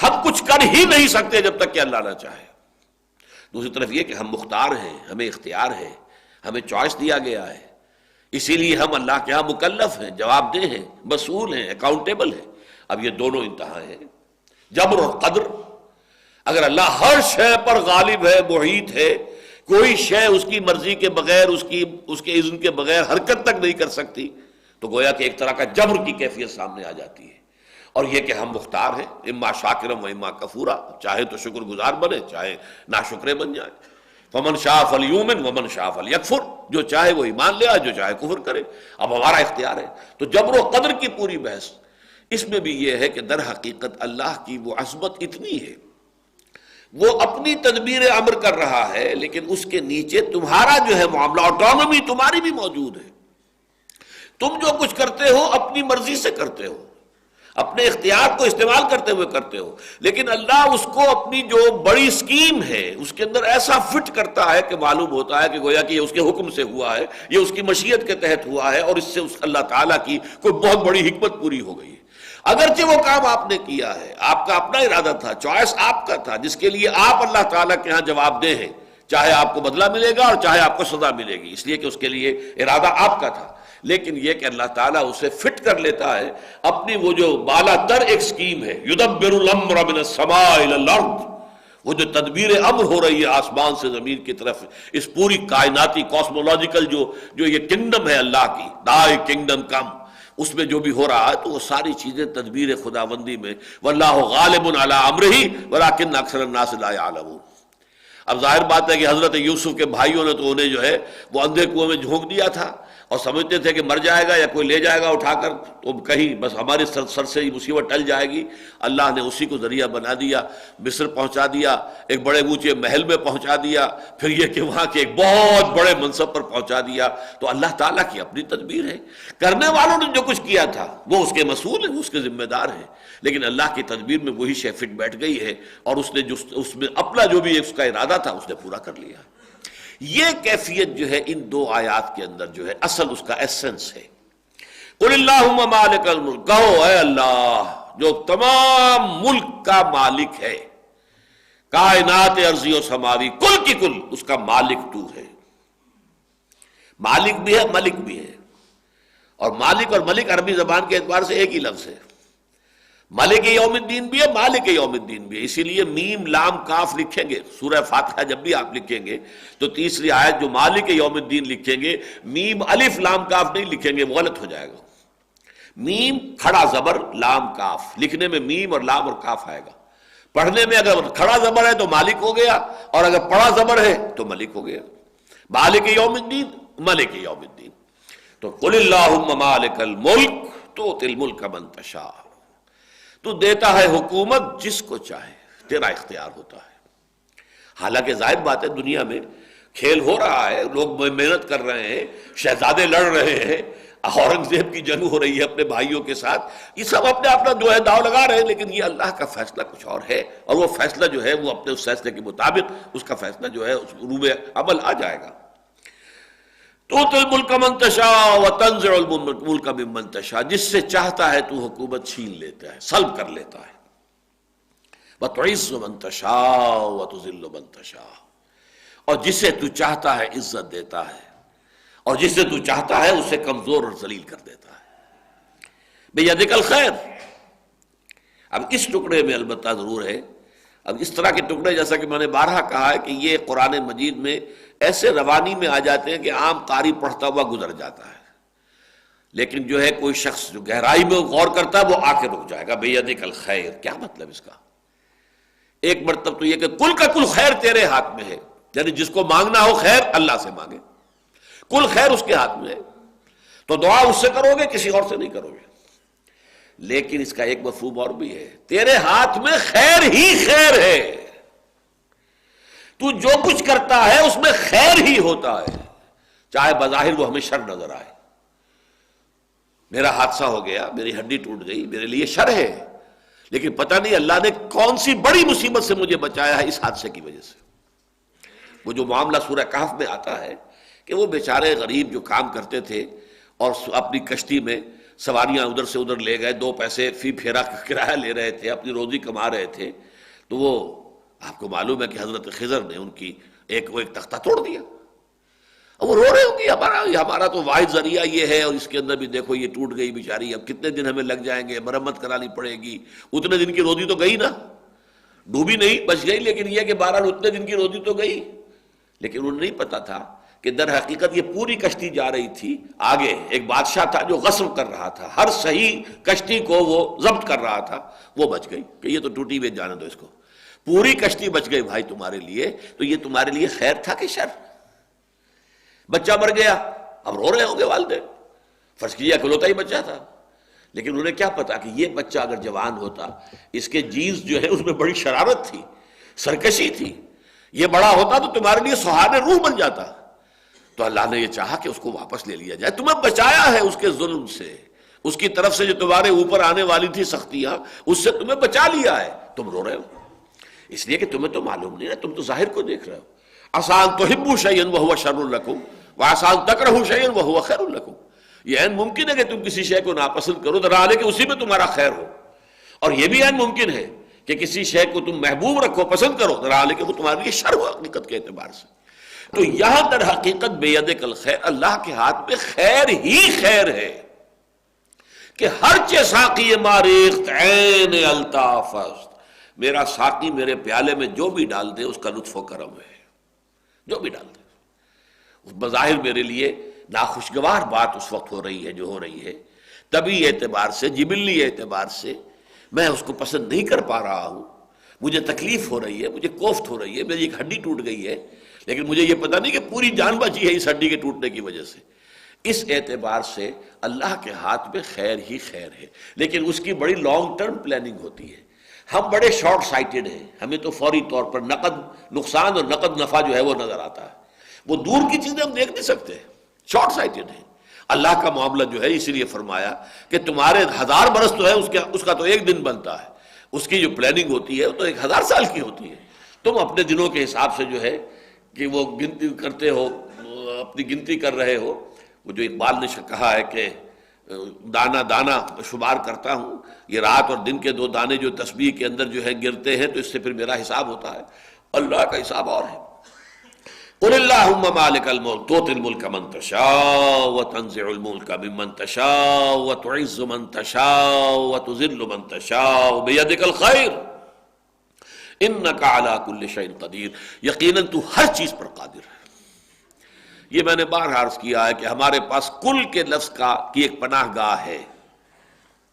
ہم کچھ کر ہی نہیں سکتے جب تک کہ اللہ نہ چاہے۔ دوسری طرف یہ کہ ہم مختار ہیں، ہمیں اختیار ہے، ہمیں چوائس دیا گیا ہے، اسی لیے ہم اللہ کے ہاں مکلف ہیں، جواب دہ ہیں، مسئول ہیں، اکاؤنٹیبل ہیں۔ اب یہ دونوں انتہا ہیں، جبر اور قدر۔ اگر اللہ ہر شے پر غالب ہے، محیط ہے، کوئی شے اس کی مرضی کے بغیر، اس کے اذن کے بغیر حرکت تک نہیں کر سکتی، تو گویا کہ ایک طرح کا جبر کی کیفیت سامنے آ جاتی ہے۔ اور یہ کہ ہم مختار ہیں، اما شاکرم و اما کفورا، چاہے تو شکر گزار بنے، چاہے ناشکرے بن جائیں۔ فمن شاء فلیؤمن ومن شاء فلیکفر، جو چاہے وہ ایمان لے آئے، جو چاہے کفر کرے، اب ہمارا اختیار ہے۔ تو جبر و قدر کی پوری بحث اس میں بھی یہ ہے کہ در حقیقت اللہ کی وہ عظمت اتنی ہے، وہ اپنی تدبیر امر کر رہا ہے، لیکن اس کے نیچے تمہارا جو ہے معاملہ، آٹونومی تمہاری بھی موجود ہے، تم جو کچھ کرتے ہو اپنی مرضی سے کرتے ہو، اپنے اختیار کو استعمال کرتے ہوئے کرتے ہو، لیکن اللہ اس کو اپنی جو بڑی سکیم ہے اس کے اندر ایسا فٹ کرتا ہے کہ معلوم ہوتا ہے کہ گویا کہ یہ اس کے حکم سے ہوا ہے، یہ اس کی مشیت کے تحت ہوا ہے، اور اس سے اللہ تعالیٰ کی کوئی بہت بڑی حکمت پوری ہو گئی ہے۔ اگرچہ وہ کام آپ نے کیا ہے، آپ کا اپنا ارادہ تھا، چوائس آپ کا تھا، جس کے لیے آپ اللہ تعالیٰ کے ہاں جواب دہ ہیں، چاہے آپ کو بدلہ ملے گا اور چاہے آپ کو سزا ملے گی، اس لیے کہ اس کے لیے ارادہ آپ کا تھا، لیکن یہ کہ اللہ تعالیٰ اسے فٹ کر لیتا ہے اپنی وہ جو بالا تر ایک سکیم ہے، یدبر الامر من السماء الی الارض، وہ جو تدبیر امر ہو رہی ہے آسمان سے زمین کی طرف، اس پوری کائناتی کاسمولوجیکل جو یہ کنگڈم ہے اللہ کی، دائی کنگڈم کم، اس میں جو بھی ہو رہا ہے تو وہ ساری چیزیں تدبیر خداوندی میں، واللہ غالب علی امرہ ولکن اکثر الناس لا یعلمون۔ اب ظاہر بات ہے کہ حضرت یوسف کے بھائیوں نے تو انہیں جو ہے وہ اندھے کنویں میں جھونک دیا تھا، اور سمجھتے تھے کہ مر جائے گا یا کوئی لے جائے گا اٹھا کر تو کہیں بس ہمارے سر سے یہ مصیبت ٹل جائے گی. اللہ نے اسی کو ذریعہ بنا دیا، مصر پہنچا دیا، ایک بڑے اونچے محل میں پہنچا دیا، پھر یہ کہ وہاں کے ایک بہت بڑے منصب پر پہنچا دیا. تو اللہ تعالیٰ کی اپنی تدبیر ہے، کرنے والوں نے جو کچھ کیا تھا وہ اس کے مسئول ہیں، اس کے ذمہ دار ہیں، لیکن اللہ کی تدبیر میں وہی شے فٹ بیٹھ گئی ہے اور اس نے اس میں اپنا جو بھی اس کا ارادہ تھا اس نے پورا کر لیا. یہ کیفیت جو ہے ان دو آیات کے اندر جو ہے اصل اس کا ایسنس ہے. قل اللہم مالک الملک، کہو اے اللہ جو تمام ملک کا مالک ہے، کائنات ارضی و سماوی، کل کی کل اس کا مالک تو ہے. مالک بھی ہے، ملک بھی ہے، اور مالک اور ملک عربی زبان کے اعتبار سے ایک ہی لفظ ہے. مالک یوم الدین بھی ہے، مالک یوم الدین بھی ہے. اسی لیے میم لام کاف لکھیں گے سورہ فاتحہ جب بھی آپ لکھیں گے تو تیسری آیت جو مالک یوم الدین لکھیں گے، میم الف لام کاف نہیں لکھیں گے، وہ غلط ہو جائے گا. میم کھڑا زبر لام کاف، لکھنے میں میم اور لام اور کاف آئے گا. پڑھنے میں اگر کھڑا زبر ہے تو مالک ہو گیا، اور اگر پڑا زبر ہے تو ملک ہو گیا. مالک یوم الدین، ملک یوم الدین. تو قل اللہم مالک الملک تؤتی الملک من تشاء، تو دیتا ہے حکومت جس کو چاہے، تیرا اختیار ہوتا ہے. حالانکہ ظاہر بات ہے دنیا میں کھیل ہو رہا ہے، لوگ محنت کر رہے ہیں، شہزادے لڑ رہے ہیں، اورنگزیب کی جنگ ہو رہی ہے اپنے بھائیوں کے ساتھ، یہ سب اپنے اپنا جو ہے داؤ لگا رہے ہیں، لیکن یہ اللہ کا فیصلہ کچھ اور ہے، اور وہ فیصلہ جو ہے وہ اپنے اس فیصلے کے مطابق اس کا فیصلہ جو ہے اس روح عمل آ جائے گا. تؤتی الملک من تشاء وتنزع الملک ممن تشاء، جس سے چاہتا ہے تو حکومت چھین لیتا ہے، سلب کر لیتا ہے. وتعز من تشاء وتذل من تشاء، اور جسے تو چاہتا ہے عزت دیتا ہے، اور جسے تو چاہتا ہے اسے کمزور اور ذلیل کر دیتا ہے. بیدک الخیر. اب اس ٹکڑے میں البتہ ضرور ہے، اب اس طرح کے ٹکڑے جیسا کہ میں نے بارہا کہا ہے کہ یہ قرآن مجید میں ایسے روانی میں آ جاتے ہیں کہ عام قاری پڑھتا ہوا گزر جاتا ہے، لیکن جو ہے کوئی شخص جو گہرائی میں غور کرتا ہے وہ آ کے رک جائے گا. بیدک الخیر، کیا مطلب اس کا؟ ایک مرتبہ تو یہ کہ کل کا کل خیر تیرے ہاتھ میں ہے، یعنی جس کو مانگنا ہو خیر اللہ سے مانگے، کل خیر اس کے ہاتھ میں ہے، تو دعا اس سے کرو گے، کسی اور سے نہیں کرو گے. لیکن اس کا ایک مفہوم اور بھی ہے، تیرے ہاتھ میں خیر ہی خیر ہے، تو جو کچھ کرتا ہے اس میں خیر ہی ہوتا ہے، چاہے بظاہر وہ ہمیں شر نظر آئے. میرا حادثہ ہو گیا، میری ہڈی ٹوٹ گئی، میرے لیے شر ہے، لیکن پتہ نہیں اللہ نے کون سی بڑی مصیبت سے مجھے بچایا ہے اس حادثے کی وجہ سے. وہ جو معاملہ سورہ کہف میں آتا ہے کہ وہ بیچارے غریب جو کام کرتے تھے اور اپنی کشتی میں سواریاں ادھر سے ادھر لے گئے، 2 پیسے فی پھیرا کرایہ لے رہے تھے، اپنی روزی کما رہے تھے، تو وہ آپ کو معلوم ہے کہ حضرت خضر نے ان کی ایک تختہ توڑ دیا. اب وہ رو رہے ہوں گے ہمارا تو واحد ذریعہ یہ ہے، اور اس کے اندر بھی دیکھو یہ ٹوٹ گئی بیچاری، اب کتنے دن ہمیں لگ جائیں گے، مرمت کرانی پڑے گی. اتنے دن کی روزی تو گئی نا، ڈوبی نہیں، بچ گئی، لیکن یہ کہ بہرحال اتنے دن کی روزی تو گئی. لیکن انہیں نہیں پتا تھا کہ در حقیقت یہ پوری کشتی جا رہی تھی آگے. ایک بادشاہ تھا جو غصب کر رہا تھا، ہر صحیح کشتی کو وہ ضبط کر رہا تھا، وہ بچ گئی کہ یہ تو ٹوٹی ہوئی جانے دو اس کو. پوری کشتی بچ گئی بھائی تمہارے لیے، تو یہ تمہارے لیے خیر تھا کہ شر؟ بچہ مر گیا، اب رو رہے ہوں گے والدین، فرض کیا اکلوتا ہی بچہ تھا، لیکن انہیں کیا پتا کہ یہ بچہ اگر جوان ہوتا، اس کے جینز جو ہے اس میں بڑی شرارت تھی، سرکشی تھی، یہ بڑا ہوتا تو تمہارے لیے سہارے روح بن جاتا. تو اللہ نے یہ چاہا کہ اس کو واپس لے لیا جائے، تمہیں بچایا ہے اس کے ظلم سے، اس کی طرف سے جو تمہارے اوپر آنے والی تھی سختیاں، اس سے تمہیں بچا لیا ہے. تم رو رہے ہو اس لیے کہ تمہیں تو معلوم نہیں ہے، تم تو ظاہر کو دیکھ رہے ہو. آسان تحبوا شیئا وہو شر لکم وآسان تکرہوا شیئا وہو خیر لکم. یہ عین ممکن ہے کہ تم کسی شے کو ناپسند کرو در حال کہ اسی میں تمہارا خیر ہو، اور یہ بھی عین ممکن ہے کہ کسی شے کو تم محبوب رکھو، پسند کرو، در حال کہ وہ تمہارے لیے شر ہو حقیقت کے اعتبار سے. تو یہاں در حقیقت بیدک الخیر، اللہ کے ہاتھ میں خیر ہی خیر ہے کہ ہر چے ساقی ماریخت عین الطاف است. میرا ساقی میرے پیالے میں جو بھی ڈال دے اس کا لطف و کرم ہے، جو بھی ڈال دے. بظاہر میرے لیے ناخوشگوار بات اس وقت ہو رہی ہے جو ہو رہی ہے، طبعی اعتبار سے، جبلی اعتبار سے میں اس کو پسند نہیں کر پا رہا ہوں، مجھے تکلیف ہو رہی ہے، مجھے کوفت ہو رہی ہے، میری ایک ہڈی ٹوٹ گئی ہے، لیکن مجھے یہ پتہ نہیں کہ پوری جان بچی ہے اس ہڈی کے ٹوٹنے کی وجہ سے. اس اعتبار سے اللہ کے ہاتھ میں خیر ہی خیر ہے، لیکن اس کی بڑی لانگ ٹرم پلاننگ ہوتی ہے۔ ہم بڑے شارٹ سائٹڈ ہیں، ہمیں تو فوری طور پر نقد نقصان اور نقد نفع جو ہے وہ نظر آتا ہے، وہ دور کی چیزیں ہم دیکھ نہیں سکتے، شارٹ سائٹڈ ہیں۔ اللہ کا معاملہ جو ہے اسی لیے فرمایا کہ تمہارے 1000 برس تو ہے، اس کا تو ایک دن بنتا ہے، اس کی جو پلاننگ ہوتی ہے وہ تو 1000 سال کی ہوتی ہے۔ تم اپنے دنوں کے حساب سے جو ہے کہ وہ گنتی کرتے ہو، اپنی گنتی کر رہے ہو۔ وہ جو اقبال نے کہا ہے کہ دانا دانا شمار کرتا ہوں، یہ رات اور دن کے 2 دانے جو تسبیح کے اندر جو ہے گرتے ہیں تو اس سے پھر میرا حساب ہوتا ہے۔ اللہ کا حساب اور ہے۔ قل اللہم مالک الملک تؤتی الملک من تشاء وتنزع الملک ممن تشاء وتعز من تشاء وتذل من تشاء بیدک الخیر انک علی کل شیء قدیر، یقیناً تو ہر چیز پر قادر ہے۔ یہ میں نے بارہا عرض کیا ہے کہ ہمارے پاس کل کے لفظ کی ایک پناہ گاہ ہے۔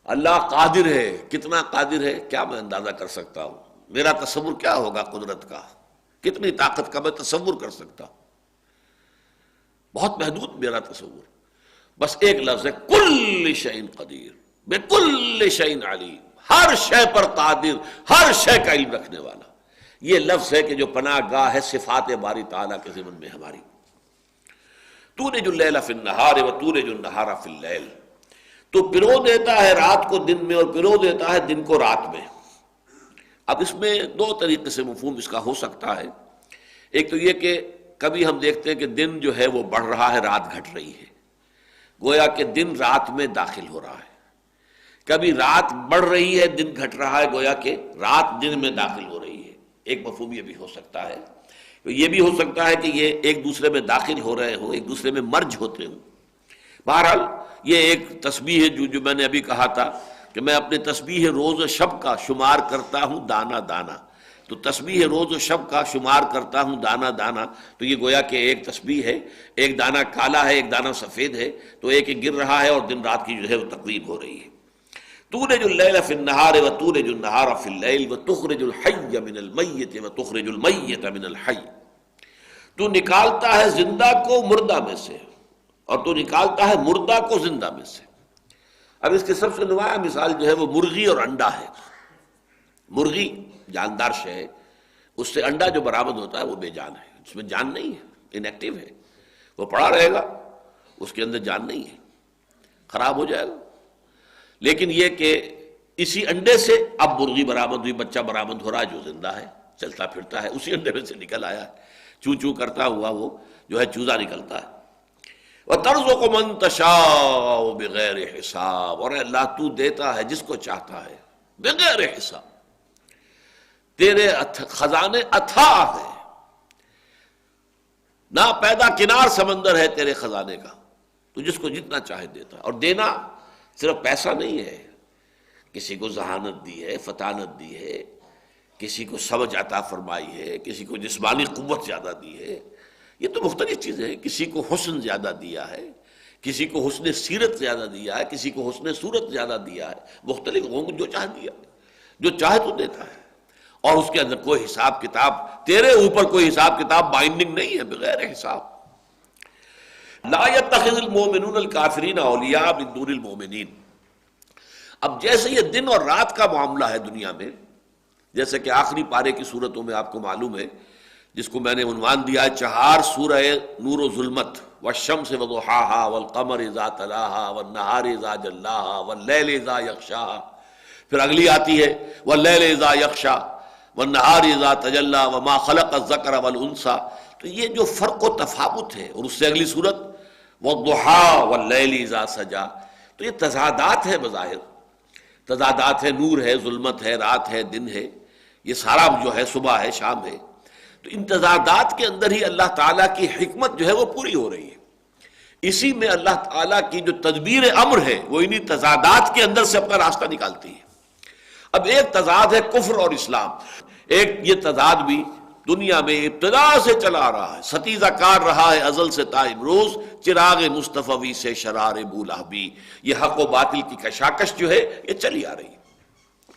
اللہ قادر ہے، کتنا قادر ہے کیا میں اندازہ کر سکتا ہوں؟ میرا تصور کیا ہوگا قدرت کا، کتنی طاقت کا میں تصور کر سکتا ہوں؟ بہت محدود میرا تصور۔ بس ایک لفظ ہے کل شیء قدیر، بکل شیء علیم، ہر شے پر قادر، ہر شے کا علم رکھنے والا۔ یہ لفظ ہے کہ جو پناہ گاہ ہے صفات باری تعالیٰ کے ضمن میں ہماری۔ تولج اللیل فی النہار وتولج النہار فی اللیل، تو پرو دیتا ہے رات کو دن میں اور پرو دیتا ہے دن کو رات میں۔ اب اس میں 2 طریقے سے مفہوم اس کا ہو سکتا ہے۔ ایک تو یہ کہ کبھی ہم دیکھتے ہیں کہ دن جو ہے وہ بڑھ رہا ہے، رات گھٹ رہی ہے، گویا کہ دن رات میں داخل ہو رہا ہے۔ کبھی رات بڑھ رہی ہے، دن گھٹ رہا ہے، گویا کہ رات دن میں داخل ہو رہی ہے۔ ایک مفہوم یہ بھی ہو سکتا ہے۔ یہ بھی ہو سکتا ہے کہ یہ ایک دوسرے میں داخل ہو رہے ہوں، ایک دوسرے میں مرج ہوتے ہوں۔ بہرحال یہ ایک تسبیح ہے جو میں نے ابھی کہا تھا کہ میں اپنے تسبیح روز و شب کا شمار کرتا ہوں دانا دانا، تو تسبیح روز و شب کا شمار کرتا ہوں دانا دانا، تو یہ گویا کہ ایک تسبیح ہے، ایک دانہ کالا ہے، ایک دانہ سفید ہے، تو ایک گر رہا ہے اور دن رات کی جو ہے وہ تقریب ہو رہی ہے۔ تولج اللیل فی النہار وتولج النہار فی اللیل وتخرج الحی من المیت وتخرج المیت من الحی، تو نکالتا ہے زندہ کو مردہ میں سے اور تو نکالتا ہے مردہ کو زندہ میں سے۔ اب اس کی سب سے نمایاں مثال جو ہے وہ مرغی اور انڈا ہے۔ مرغی جاندار شے ہے، اس سے انڈا جو برآمد ہوتا ہے وہ بے جان ہے، اس میں جان نہیں ہے، انیکٹیو ہے، وہ پڑا رہے گا، اس کے اندر جان نہیں ہے، خراب ہو جائے گا۔ لیکن یہ کہ اسی انڈے سے اب مرغی برآمد ہوئی، بچہ برآمد ہو رہا ہے جو زندہ ہے، چلتا پھرتا ہے، اسی انڈے میں سے نکل آیا ہے، چوں چوں کرتا ہوا وہ جو ہے چوزا نکلتا ہے۔ وَتَرْزُقُ مَن تَشَاءُ بِغَيْرِ حساب، اور اللہ تو دیتا ہے جس کو چاہتا ہے بغیر حساب۔ تیرے خزانے اتھاہ ہیں، نا پیدا کنار سمندر ہے تیرے خزانے کا، تو جس کو جتنا چاہے دیتا ہے۔ اور دینا صرف پیسہ نہیں ہے، کسی کو ذہانت دی ہے، فطانت دی ہے، کسی کو سمجھ عطا فرمائی ہے، کسی کو جسمانی قوت زیادہ دی ہے، یہ تو مختلف چیزیں ہیں۔ کسی کو حسن زیادہ دیا ہے، کسی کو حسن سیرت زیادہ دیا ہے، کسی کو حسن صورت زیادہ دیا ہے، مختلف ہوں، جو چاہ دیا، جو چاہے تو دیتا ہے، اور اس کے اندر کوئی حساب کتاب، تیرے اوپر کوئی حساب کتاب بائنڈنگ نہیں ہے، بغیر حساب۔ لا يتخذ المؤمنون الکافرین اولیاء من دون المؤمنین۔ اب جیسے یہ دن اور رات کا معاملہ ہے دنیا میں، جیسے کہ آخری پارے کی صورتوں میں آپ کو معلوم ہے، جس کو میں نے عنوان دیا ہے 4 سورہ نور و ظلمت، والشمس وضحاہا والقمر اذا تلاہا والنہار اذا جلاہا واللیل اذا یغشاہا، پھر اگلی آتی ہے واللیل اذا یغشا والنہار اذا تجلی وما خلق الذکر والانثی۔ تو یہ جو فرق و تفاوت ہے، اور اس سے اگلی صورت والضحی واللیل اذا سجا، تو یہ تضادات ہے، بظاہر تضادات ہے، نور ہے، ظلمت ہے، رات ہے، دن ہے، یہ سارا جو ہے صبح ہے، شام ہے۔ تو ان تضادات کے اندر ہی اللہ تعالیٰ کی حکمت جو ہے وہ پوری ہو رہی ہے۔ اسی میں اللہ تعالیٰ کی جو تدبیر امر ہے وہ انہی تضادات کے اندر سے اپنا راستہ نکالتی ہے۔ اب ایک تضاد ہے کفر اور اسلام، ایک یہ تضاد بھی دنیا میں ابتدا سے چلا آ رہا ہے، ستیزہ کار رہا ہے ازل سے تا امروز، چراغ مصطفی سے شرار بولہبی، یہ حق و باطل کی کشاکش جو ہے یہ چلی آ رہی ہے۔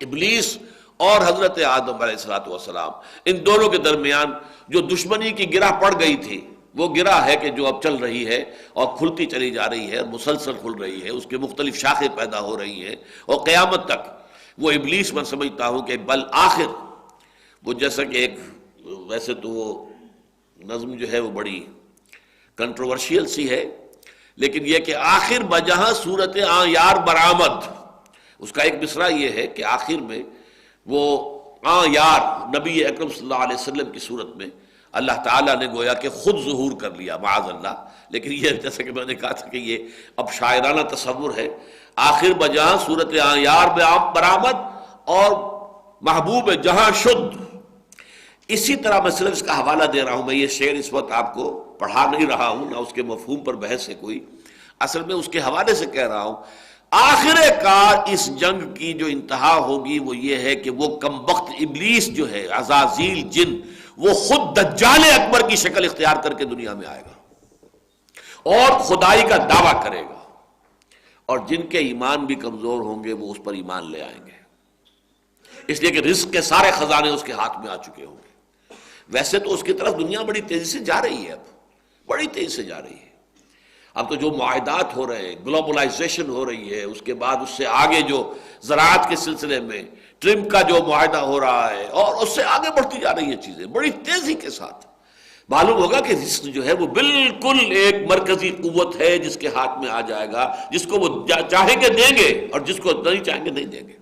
ابلیس اور حضرت آدم علیہ الصلوۃ والسلام، ان دونوں کے درمیان جو دشمنی کی گرہ پڑ گئی تھی، وہ گرہ ہے کہ جو اب چل رہی ہے اور کھلتی چلی جا رہی ہے، مسلسل کھل رہی ہے، اس کے مختلف شاخیں پیدا ہو رہی ہیں، اور قیامت تک وہ ابلیس میں سمجھتا ہوں کہ بالآخر وہ جیسا کہ ایک ویسے تو وہ نظم جو ہے وہ بڑی کنٹروورشیل سی ہے، لیکن یہ کہ آخر بجہاں صورت آں یار برآمد، اس کا ایک مصرع یہ ہے کہ آخر میں وہ آں یار نبی اکرم صلی اللہ علیہ وسلم کی صورت میں اللہ تعالیٰ نے گویا کہ خود ظہور کر لیا معاذ اللہ، لیکن یہ جیسا کہ میں نے کہا تھا کہ یہ اب شاعرانہ تصور ہے، آخر بجہاں صورت آں یار برآمد اور محبوب جہاں شد۔ اسی طرح میں صرف اس کا حوالہ دے رہا ہوں، میں یہ شعر اس وقت آپ کو پڑھا نہیں رہا ہوں، نہ اس کے مفہوم پر بحث ہے کوئی، اصل میں اس کے حوالے سے کہہ رہا ہوں آخر کار اس جنگ کی جو انتہا ہوگی وہ یہ ہے کہ وہ کمبخت ابلیس جو ہے عزازیل جن، وہ خود دجال اکبر کی شکل اختیار کر کے دنیا میں آئے گا اور خدائی کا دعویٰ کرے گا، اور جن کے ایمان بھی کمزور ہوں گے وہ اس پر ایمان لے آئیں گے، اس لیے کہ رزق کے سارے خزانے اس کے ہاتھ میں آ چکے ہوں گے۔ ویسے تو اس کی طرف دنیا بڑی تیزی سے جا رہی ہے، اب بڑی تیزی سے جا رہی ہے، اب تو جو معاہدات ہو رہے ہیں، گلوبلائزیشن ہو رہی ہے، اس کے بعد اس سے آگے جو زراعت کے سلسلے میں ٹرمپ کا جو معاہدہ ہو رہا ہے، اور اس سے آگے بڑھتی جا رہی ہیں چیزیں بڑی تیزی کے ساتھ۔ معلوم ہوگا کہ رزق جو ہے وہ بالکل ایک مرکزی قوت ہے جس کے ہاتھ میں آ جائے گا، جس کو وہ چاہیں گے دیں گے اور جس کو نہیں چاہیں گے نہیں دیں گے،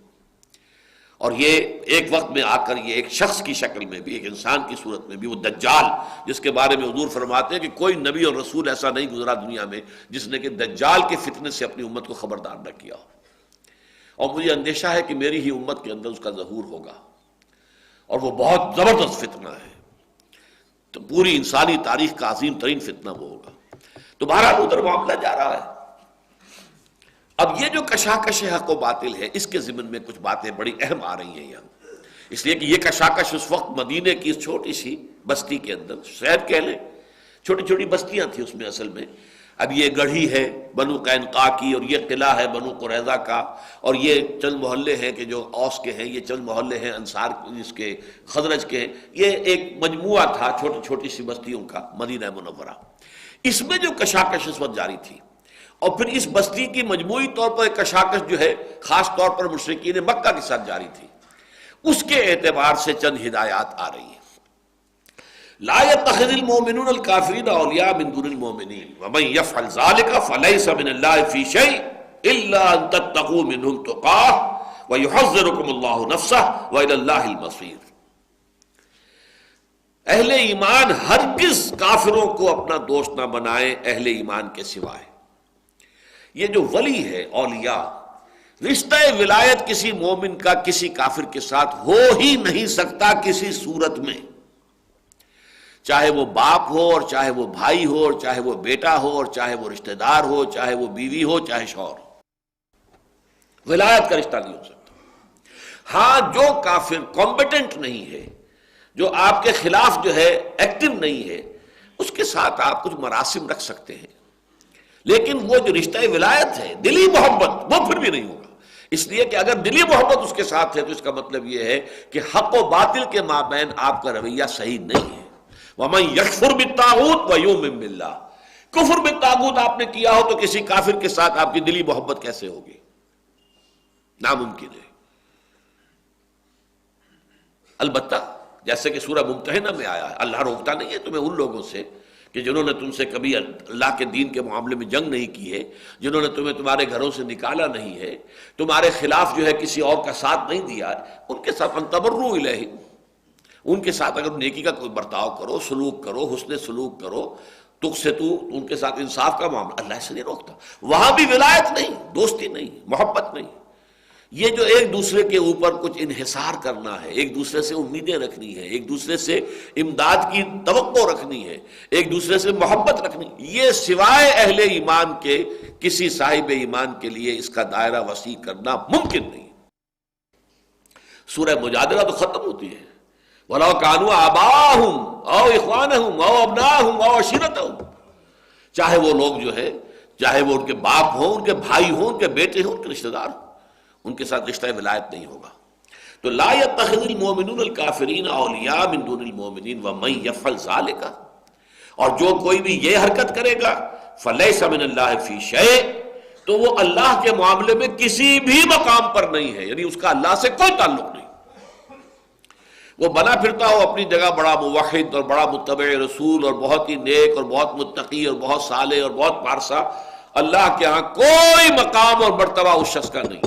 اور یہ ایک وقت میں آ کر یہ ایک شخص کی شکل میں بھی، ایک انسان کی صورت میں بھی، وہ دجال جس کے بارے میں حضور فرماتے ہیں کہ کوئی نبی اور رسول ایسا نہیں گزرا دنیا میں جس نے کہ دجال کے فتنے سے اپنی امت کو خبردار نہ کیا ہو، اور مجھے اندیشہ ہے کہ میری ہی امت کے اندر اس کا ظہور ہوگا، اور وہ بہت زبردست فتنہ ہے، تو پوری انسانی تاریخ کا عظیم ترین فتنہ وہ ہوگا۔ تو بہرحال ادھر معاملہ جا رہا ہے۔ اب یہ جو کشاکش حق و باطل ہے، اس کے ضمن میں کچھ باتیں بڑی اہم آ رہی ہیں یہاں، اس لیے کہ یہ کشاکش اس وقت مدینے کی اس چھوٹی سی بستی کے اندر، شہر کہہ لیں، چھوٹی چھوٹی بستیاں تھیں اس میں اصل میں، اب یہ گڑھی ہے بنو قینقاع کی، اور یہ قلعہ ہے بنو قریظہ کا، اور یہ چند محلے ہیں کہ جو اوس کے ہیں، یہ چند محلے ہیں انصار جس کے خزرج کے ہیں، یہ ایک مجموعہ تھا چھوٹی چھوٹی سی بستیوں کا مدینہ منورہ۔ اس میں جو کشاکش اس وقت جاری تھی، اور پھر اس بستی کی مجموعی طور پر ایک کشاکش جو ہے خاص طور پر مشرکین مکہ کے ساتھ جاری تھی، اس کے اعتبار سے چند ہدایات آ رہی ہیں۔ لا يتخذ المؤمنون الكافرين اولیاء من دون المؤمنین ومن يفعل ذلك فليس من الله في شيء الا ان تتقوا منهم تقاه ويحذركم الله نفسه والى الله المصير۔ اہل ایمان ہرگز کافروں کو اپنا دوست نہ بنائیں اہل ایمان کے سوائے۔ یہ جو ولی ہے اولیاء، رشتہ ولایت کسی مومن کا کسی کافر کے ساتھ ہو ہی نہیں سکتا کسی صورت میں، چاہے وہ باپ ہو اور چاہے وہ بھائی ہو اور چاہے وہ بیٹا ہو اور چاہے وہ رشتہ دار ہو، چاہے وہ بیوی ہو چاہے شوہر ہو، ولایت کا رشتہ نہیں ہو سکتا۔ ہاں جو کافر کمپیٹنٹ نہیں ہے، جو آپ کے خلاف جو ہے ایکٹیو نہیں ہے، اس کے ساتھ آپ کچھ مراسم رکھ سکتے ہیں، لیکن وہ جو رشتہ ولایت ہے، دلی محبت، وہ پھر بھی نہیں ہوگا، اس لیے کہ اگر دلی محبت اس کے ساتھ ہے تو اس کا مطلب یہ ہے کہ حق و باطل کے مابین آپ کا رویہ صحیح نہیں ہے۔ وَمَن يَكْفُرْ بِالطَّاغُوتِ وَيُؤْمِن بِاللَّهِ، کفر بالطاغوت آپ نے کیا ہو تو کسی کافر کے ساتھ آپ کی دلی محبت کیسے ہوگی؟ ناممکن ہے۔ البتہ جیسے کہ سورہ ممتحنہ میں آیا ہے، اللہ روکتا نہیں ہے تمہیں ان لوگوں سے کہ جنہوں نے تم سے کبھی اللہ کے دین کے معاملے میں جنگ نہیں کی ہے، جنہوں نے تمہیں تمہارے گھروں سے نکالا نہیں ہے، تمہارے خلاف جو ہے کسی اور کا ساتھ نہیں دیا ہے، ان کے ساتھ انتبروا الیہم، ان کے ساتھ اگر نیکی کا کوئی برتاؤ کرو، سلوک کرو، حسن سلوک کرو، تقسطو، ان کے ساتھ انصاف کا معاملہ، اللہ سے نہیں روکتا۔ وہاں بھی ولایت نہیں، دوستی نہیں، محبت نہیں، یہ جو ایک دوسرے کے اوپر کچھ انحصار کرنا ہے، ایک دوسرے سے امیدیں رکھنی ہے، ایک دوسرے سے امداد کی توقع رکھنی ہے، ایک دوسرے سے محبت رکھنی، یہ سوائے اہل ایمان کے کسی صاحب ایمان کے لیے اس کا دائرہ وسیع کرنا ممکن نہیں۔ سورہ مجادلہ تو ختم ہوتی ہے، وَلَوْ كَانُوا آبَاءَهُمْ أَوْ إِخْوَانَهُمْ أَوْ أَبْنَاءَهُمْ أَوْ عَشِيرَتَهُمْ، چاہے وہ لوگ جو ہے، چاہے وہ ان کے باپ ہوں، ان کے بھائی ہوں، ان کے بیٹے ہوں، ان کے رشتہ دار ہوں، ان کے ساتھ رشتہ ولایت نہیں ہوگا۔ تو لا يتخذ المؤمنون الكافرین اولیاء من دون المؤمنین ومن يفعل ذلك، اور جو کوئی بھی یہ حرکت کرے گا فلیس من اللہ فی شیء، تو وہ اللہ کے معاملے میں کسی بھی مقام پر نہیں ہے، یعنی اس کا اللہ سے کوئی تعلق نہیں۔ وہ بنا پھرتا ہو اپنی جگہ بڑا موحد اور بڑا متبع رسول اور بہت ہی نیک اور بہت متقی اور بہت صالح اور بہت پارسا، اللہ کے ہاں کوئی مقام اور مرتبہ اس شخص کا نہیں۔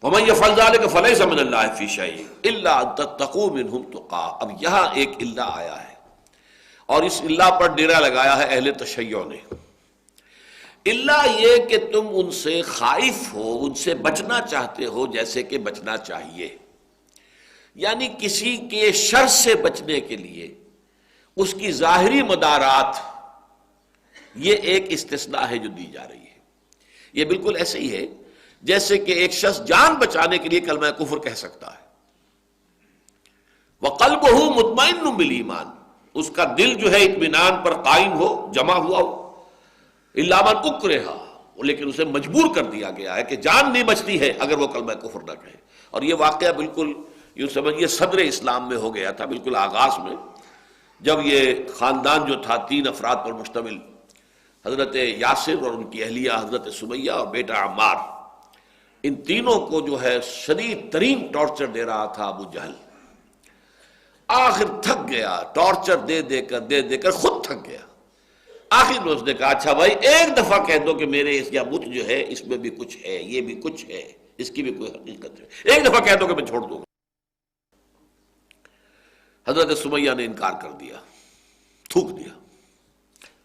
وَمَن يَفْعَلْ ذَلِكَ فَلَيْسَ مِنَ اللَّهِ فِي شَيْءٍ إِلَّا أَن تَتَّقُوا مِنْهُمْ تُقَاةً۔ اب یہاں ایک الا آیا ہے اور اس الا پر ڈیرا لگایا ہے اہل تشیع نے۔ الا یہ کہ تم ان سے خائف ہو، ان سے بچنا چاہتے ہو جیسے کہ بچنا چاہیے، یعنی کسی کے شر سے بچنے کے لیے اس کی ظاہری مدارات، یہ ایک استثناء ہے جو دی جا رہی ہے۔ یہ بالکل ایسے ہی ہے جیسے کہ ایک شخص جان بچانے کے لیے کلمہ کفر کہہ سکتا ہے، وَقَلْبُهُ مُطْمَئِنٌ بِالْإِيمَانِ، اس کا دل جو ہے اطمینان پر قائم ہو، جمع ہوا ہو، إِلَّا مَنْ أُكْرِهَ، لیکن اسے مجبور کر دیا گیا ہے کہ جان نہیں بچتی ہے اگر وہ کلمہ کفر نہ کہے۔ اور یہ واقعہ بالکل یوں سمجھیے صدر اسلام میں ہو گیا تھا، بالکل آغاز میں، جب یہ خاندان جو تھا 3 افراد پر مشتمل، حضرت یاسر اور ان کی اہلیہ حضرت سمیہ اور بیٹا عمار، ان تینوں کو جو ہے شدید ترین ٹارچر دے رہا تھا ابو جہل۔ آخر تھک گیا، ٹارچر دے دے کر خود تھک گیا۔ آخر میں اس نے کہا اچھا بھائی ایک دفعہ کہہ دو کہ میرے اس یا بت جو ہے اس میں بھی کچھ ہے، یہ بھی کچھ ہے، اس کی بھی کوئی حقیقت ہے، ایک دفعہ کہہ دو کہ میں چھوڑ دوں گا۔ حضرت سمیہ نے انکار کر دیا، تھوک دیا،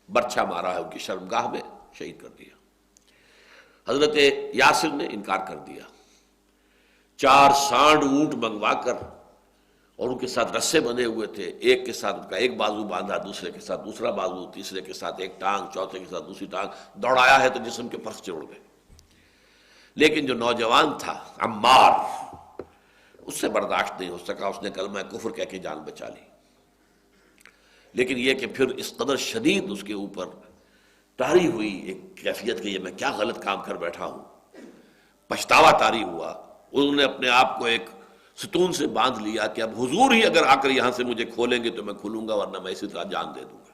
برچھا مارا ہے ان کی شرمگاہ میں، شہید کر دیا۔ حضرت یاسر نے انکار کر دیا، 4 سانڈ اونٹ منگوا کر، اور ان کے ساتھ رسے بنے ہوئے تھے، ایک کے ساتھ ان کا ایک بازو باندھا، دوسرے کے ساتھ دوسرا بازو، تیسرے کے ساتھ ایک ٹانگ، چوتھے کے ساتھ دوسری ٹانگ، دوڑایا ہے تو جسم کے پرخچے اڑ گئے۔ لیکن جو نوجوان تھا عمار، اس سے برداشت نہیں ہو سکا، اس نے کلمہ کفر کہہ کے جان بچا لی۔ لیکن یہ کہ پھر اس قدر شدید اس کے اوپر طاری ہوئی ایک کیفیت کہ یہ میں کیا غلط کام کر بیٹھا ہوں، پچھتاوا طاری ہوا۔ انہوں نے اپنے آپ کو ایک ستون سے باندھ لیا کہ اب حضور ہی اگر آ کر یہاں سے مجھے کھولیں گے تو میں کھولوں گا، ورنہ میں اسی طرح جان دے دوں گا۔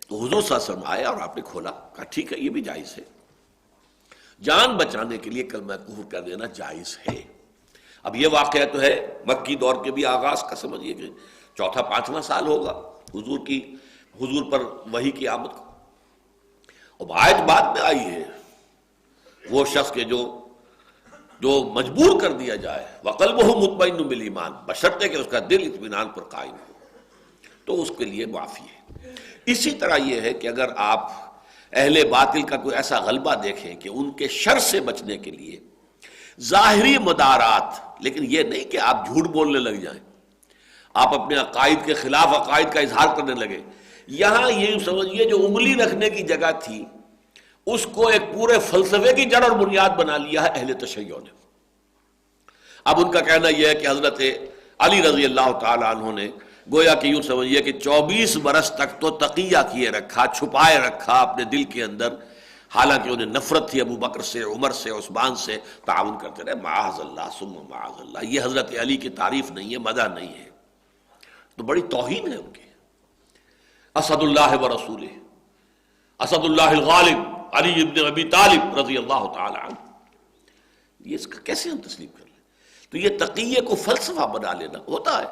تو حضور صلی اللہ علیہ وسلم آئے اور آپ نے کھولا، کہا ٹھیک ہے یہ بھی جائز ہے، جان بچانے کے لیے کلمہ کفر کر دینا جائز ہے۔ اب یہ واقعہ تو ہے مکی دور کے بھی آغاز کا، سمجھیے کہ 4واں 5واں سال ہوگا حضور پر وحی کی آمد کو۔ اب آیت بعد میں آئی ہے، وہ شخص کے جو مجبور کر دیا جائے، وَقَلْبُهُ مُطْمَئِنٌ بِالْإِيمَانِ، بشرطے کہ اس کا دل اطمینان پر قائم ہو، تو اس کے لیے معافی ہے۔ اسی طرح یہ ہے کہ اگر آپ اہل باطل کا کوئی ایسا غلبہ دیکھیں کہ ان کے شر سے بچنے کے لیے ظاہری مدارات، لیکن یہ نہیں کہ آپ جھوٹ بولنے لگ جائیں، آپ اپنے عقائد کے خلاف عقائد کا اظہار کرنے لگے۔ یہاں یہ سمجھیے جو انگلی رکھنے کی جگہ تھی اس کو ایک پورے فلسفے کی جڑ اور بنیاد بنا لیا ہے اہل تشیع نے۔ اب ان کا کہنا یہ ہے کہ حضرت علی رضی اللہ تعالی عنہ نے گویا کہ یوں سمجھیے کہ 24 برس تک تو تقیہ کیے رکھا، چھپائے رکھا اپنے دل کے اندر، حالانکہ انہیں نفرت تھی ابو بکر سے، عمر سے، عثمان سے، تعاون کرتے رہے، معاذ اللہ ثم معاذ اللہ۔ یہ حضرت علی کی تعریف نہیں ہے، مدح نہیں ہے، تو بڑی توہین ہے ان کی۔ اسد اللہ و رسولہ، اسد اللہ الغالب علی ابن ابی طالب رضی اللہ تعالی عنہ، یہ اس کا کیسے ہم تسلیم کر لیں؟ تو یہ تقیہ کو فلسفہ بنا لینا ہوتا ہے۔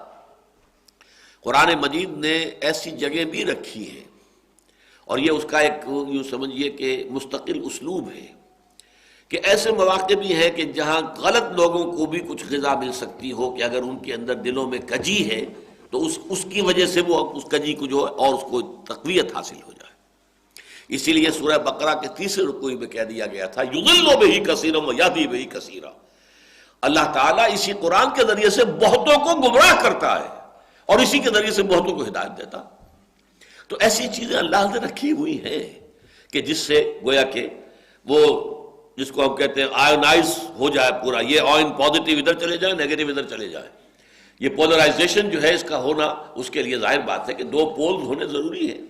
قرآن مجید نے ایسی جگہ بھی رکھی ہے، اور یہ اس کا ایک یوں سمجھیے کہ مستقل اسلوب ہے کہ ایسے مواقع بھی ہیں کہ جہاں غلط لوگوں کو بھی کچھ غذا مل سکتی ہو، کہ اگر ان کے اندر دلوں میں کجی ہے تو اس کی وجہ سے وہ اس کجی کو جو ہے اور اس کو تقویت حاصل ہو جائے۔ اسی لیے سورہ بقرہ کے 3 رکوع میں کہہ دیا گیا تھا یضل بہ کثیرا ویہدی بہ کثیرا، اللہ تعالیٰ اسی قرآن کے ذریعے سے بہتوں کو گمراہ کرتا ہے اور اسی کے ذریعے سے بہتوں کو ہدایت دیتا۔ تو ایسی چیزیں اللہ نے رکھی ہوئی ہیں کہ جس سے گویا کہ وہ جس کو ہم کہتے ہیں آئونائز ہو جائے پورا، یہ آئن پازیٹیو ادھر چلے جائے، نیگیٹو ادھر چلے جائے۔ یہ پولرائزیشن جو ہے اس کا ہونا، اس کے لیے ظاہر بات ہے کہ 2 پولز ہونے ضروری ہیں،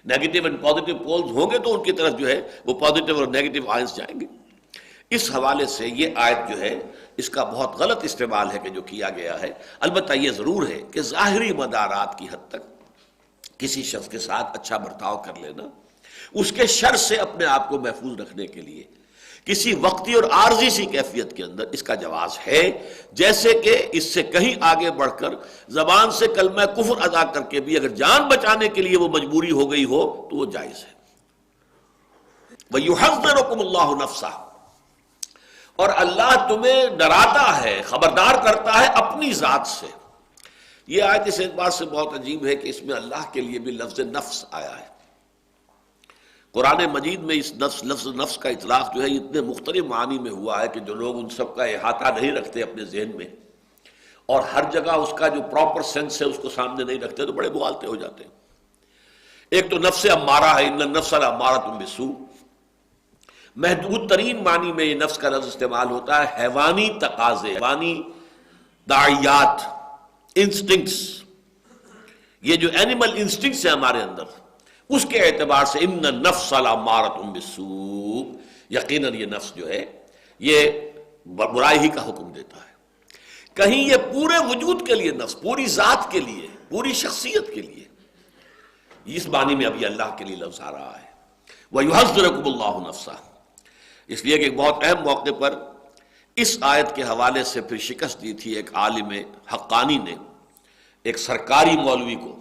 نیگیٹو اینڈ پازیٹیو پولز ہوں گے تو ان کی طرف جو ہے وہ پازیٹیو اور نیگیٹو آئنس جائیں گے۔ اس حوالے سے یہ آیت جو ہے اس کا بہت غلط استعمال ہے کہ جو کیا گیا ہے۔ البتہ یہ ضرور ہے کہ ظاہری مدارات کی حد تک کسی شخص کے ساتھ اچھا برتاؤ کر لینا اس کے شر سے اپنے آپ کو محفوظ رکھنے کے لیے کسی وقتی اور عارضی سی کیفیت کے اندر اس کا جواز ہے، جیسے کہ اس سے کہیں آگے بڑھ کر زبان سے کلمہ کفر ادا کر کے بھی اگر جان بچانے کے لیے وہ مجبوری ہو گئی ہو تو وہ جائز ہے۔ وَيُحَذِّرُكُمُ اللَّهُ نَفْسَهُ، اور اللہ تمہیں ڈراتا ہے، خبردار کرتا ہے اپنی ذات سے۔ یہ آیت اس اعتبار سے بہت عجیب ہے کہ اس میں اللہ کے لیے بھی لفظ نفس آیا ہے۔ قرآن مجید میں اس لفظ نفس کا اطلاق جو ہے اتنے مختلف معنی میں ہوا ہے کہ جو لوگ ان سب کا احاطہ نہیں رکھتے اپنے ذہن میں اور ہر جگہ اس کا جو پراپر سینس ہے اس کو سامنے نہیں رکھتے تو بڑے مغالطے ہو جاتے ہیں۔ ایک تو نفس امارہ ہے، ان النفس لامارۃ بالسوء، محدود ترین معنی میں یہ نفس کا لفظ استعمال ہوتا ہے حیوانی تقاضے، حیوانی داعیات، انسٹنکٹس، یہ جو اینیمل انسٹنکٹس ہیں ہمارے اندر، اس کے اعتبار سے ان النفس لامارۃ بالسوء، یقیناً یہ نفس جو ہے یہ برائی ہی کا حکم دیتا ہے۔ کہیں یہ پورے وجود کے لیے نفس، پوری ذات کے لیے، پوری شخصیت کے لیے، اس معنی میں ابھی اللہ کے لیے لفظ آ رہا ہے وَيُحَذِّرُكُمُ اللَّهُ نَفْسَهُ، اس لیے کہ ایک بہت اہم موقع پر اس آیت کے حوالے سے پھر شکست دی تھی ایک عالم حقانی نے ایک سرکاری مولوی کو،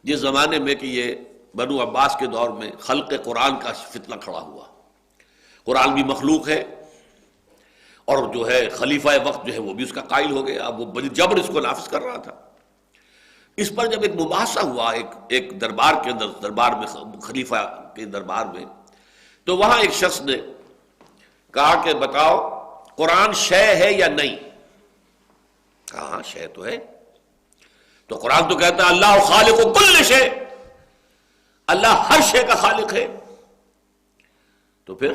جس زمانے میں کہ یہ بنو عباس کے دور میں خلق قرآن کا فتنہ کھڑا ہوا، قرآن بھی مخلوق ہے اور جو ہے خلیفہ وقت جو ہے وہ بھی اس کا قائل ہو گیا، اب وہ بڑی جبر اس کو نافذ کر رہا تھا۔ اس پر جب ایک مباحثہ ہوا ایک دربار کے اندر، دربار میں خلیفہ کے دربار میں، تو وہاں ایک شخص نے کہا کہ بتاؤ قرآن شے ہے یا نہیں؟ کہا ہاں شے تو ہے، تو قرآن تو کہتا ہے اللہ خالق کل شے، اللہ ہر شے کا خالق ہے، تو پھر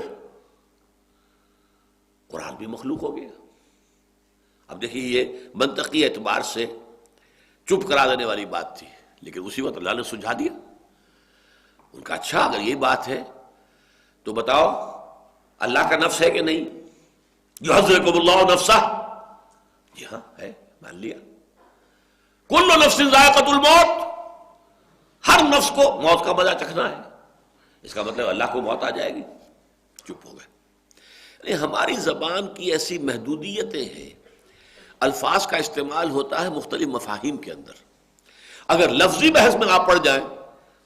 قرآن بھی مخلوق ہو گیا۔ اب دیکھیے یہ منطقی اعتبار سے چپ کرا دینے والی بات تھی، لیکن اسی وقت اللہ نے سجھا دیا۔ ان کا اچھا اگر یہ بات ہے تو بتاؤ اللہ کا نفس ہے کہ نہیں؟ یحذرکم اللہ نفسہ، جی ہاں ہے، مان لیا۔ کل نفس ذائقۃ الموت، ہر نفس کو موت کا مزہ چکھنا ہے، اس کا مطلب اللہ کو موت آ جائے گی، چپ ہو گئے۔ ہماری زبان کی ایسی محدودیتیں ہیں، الفاظ کا استعمال ہوتا ہے مختلف مفاہیم کے اندر، اگر لفظی بحث میں آپ پڑ جائیں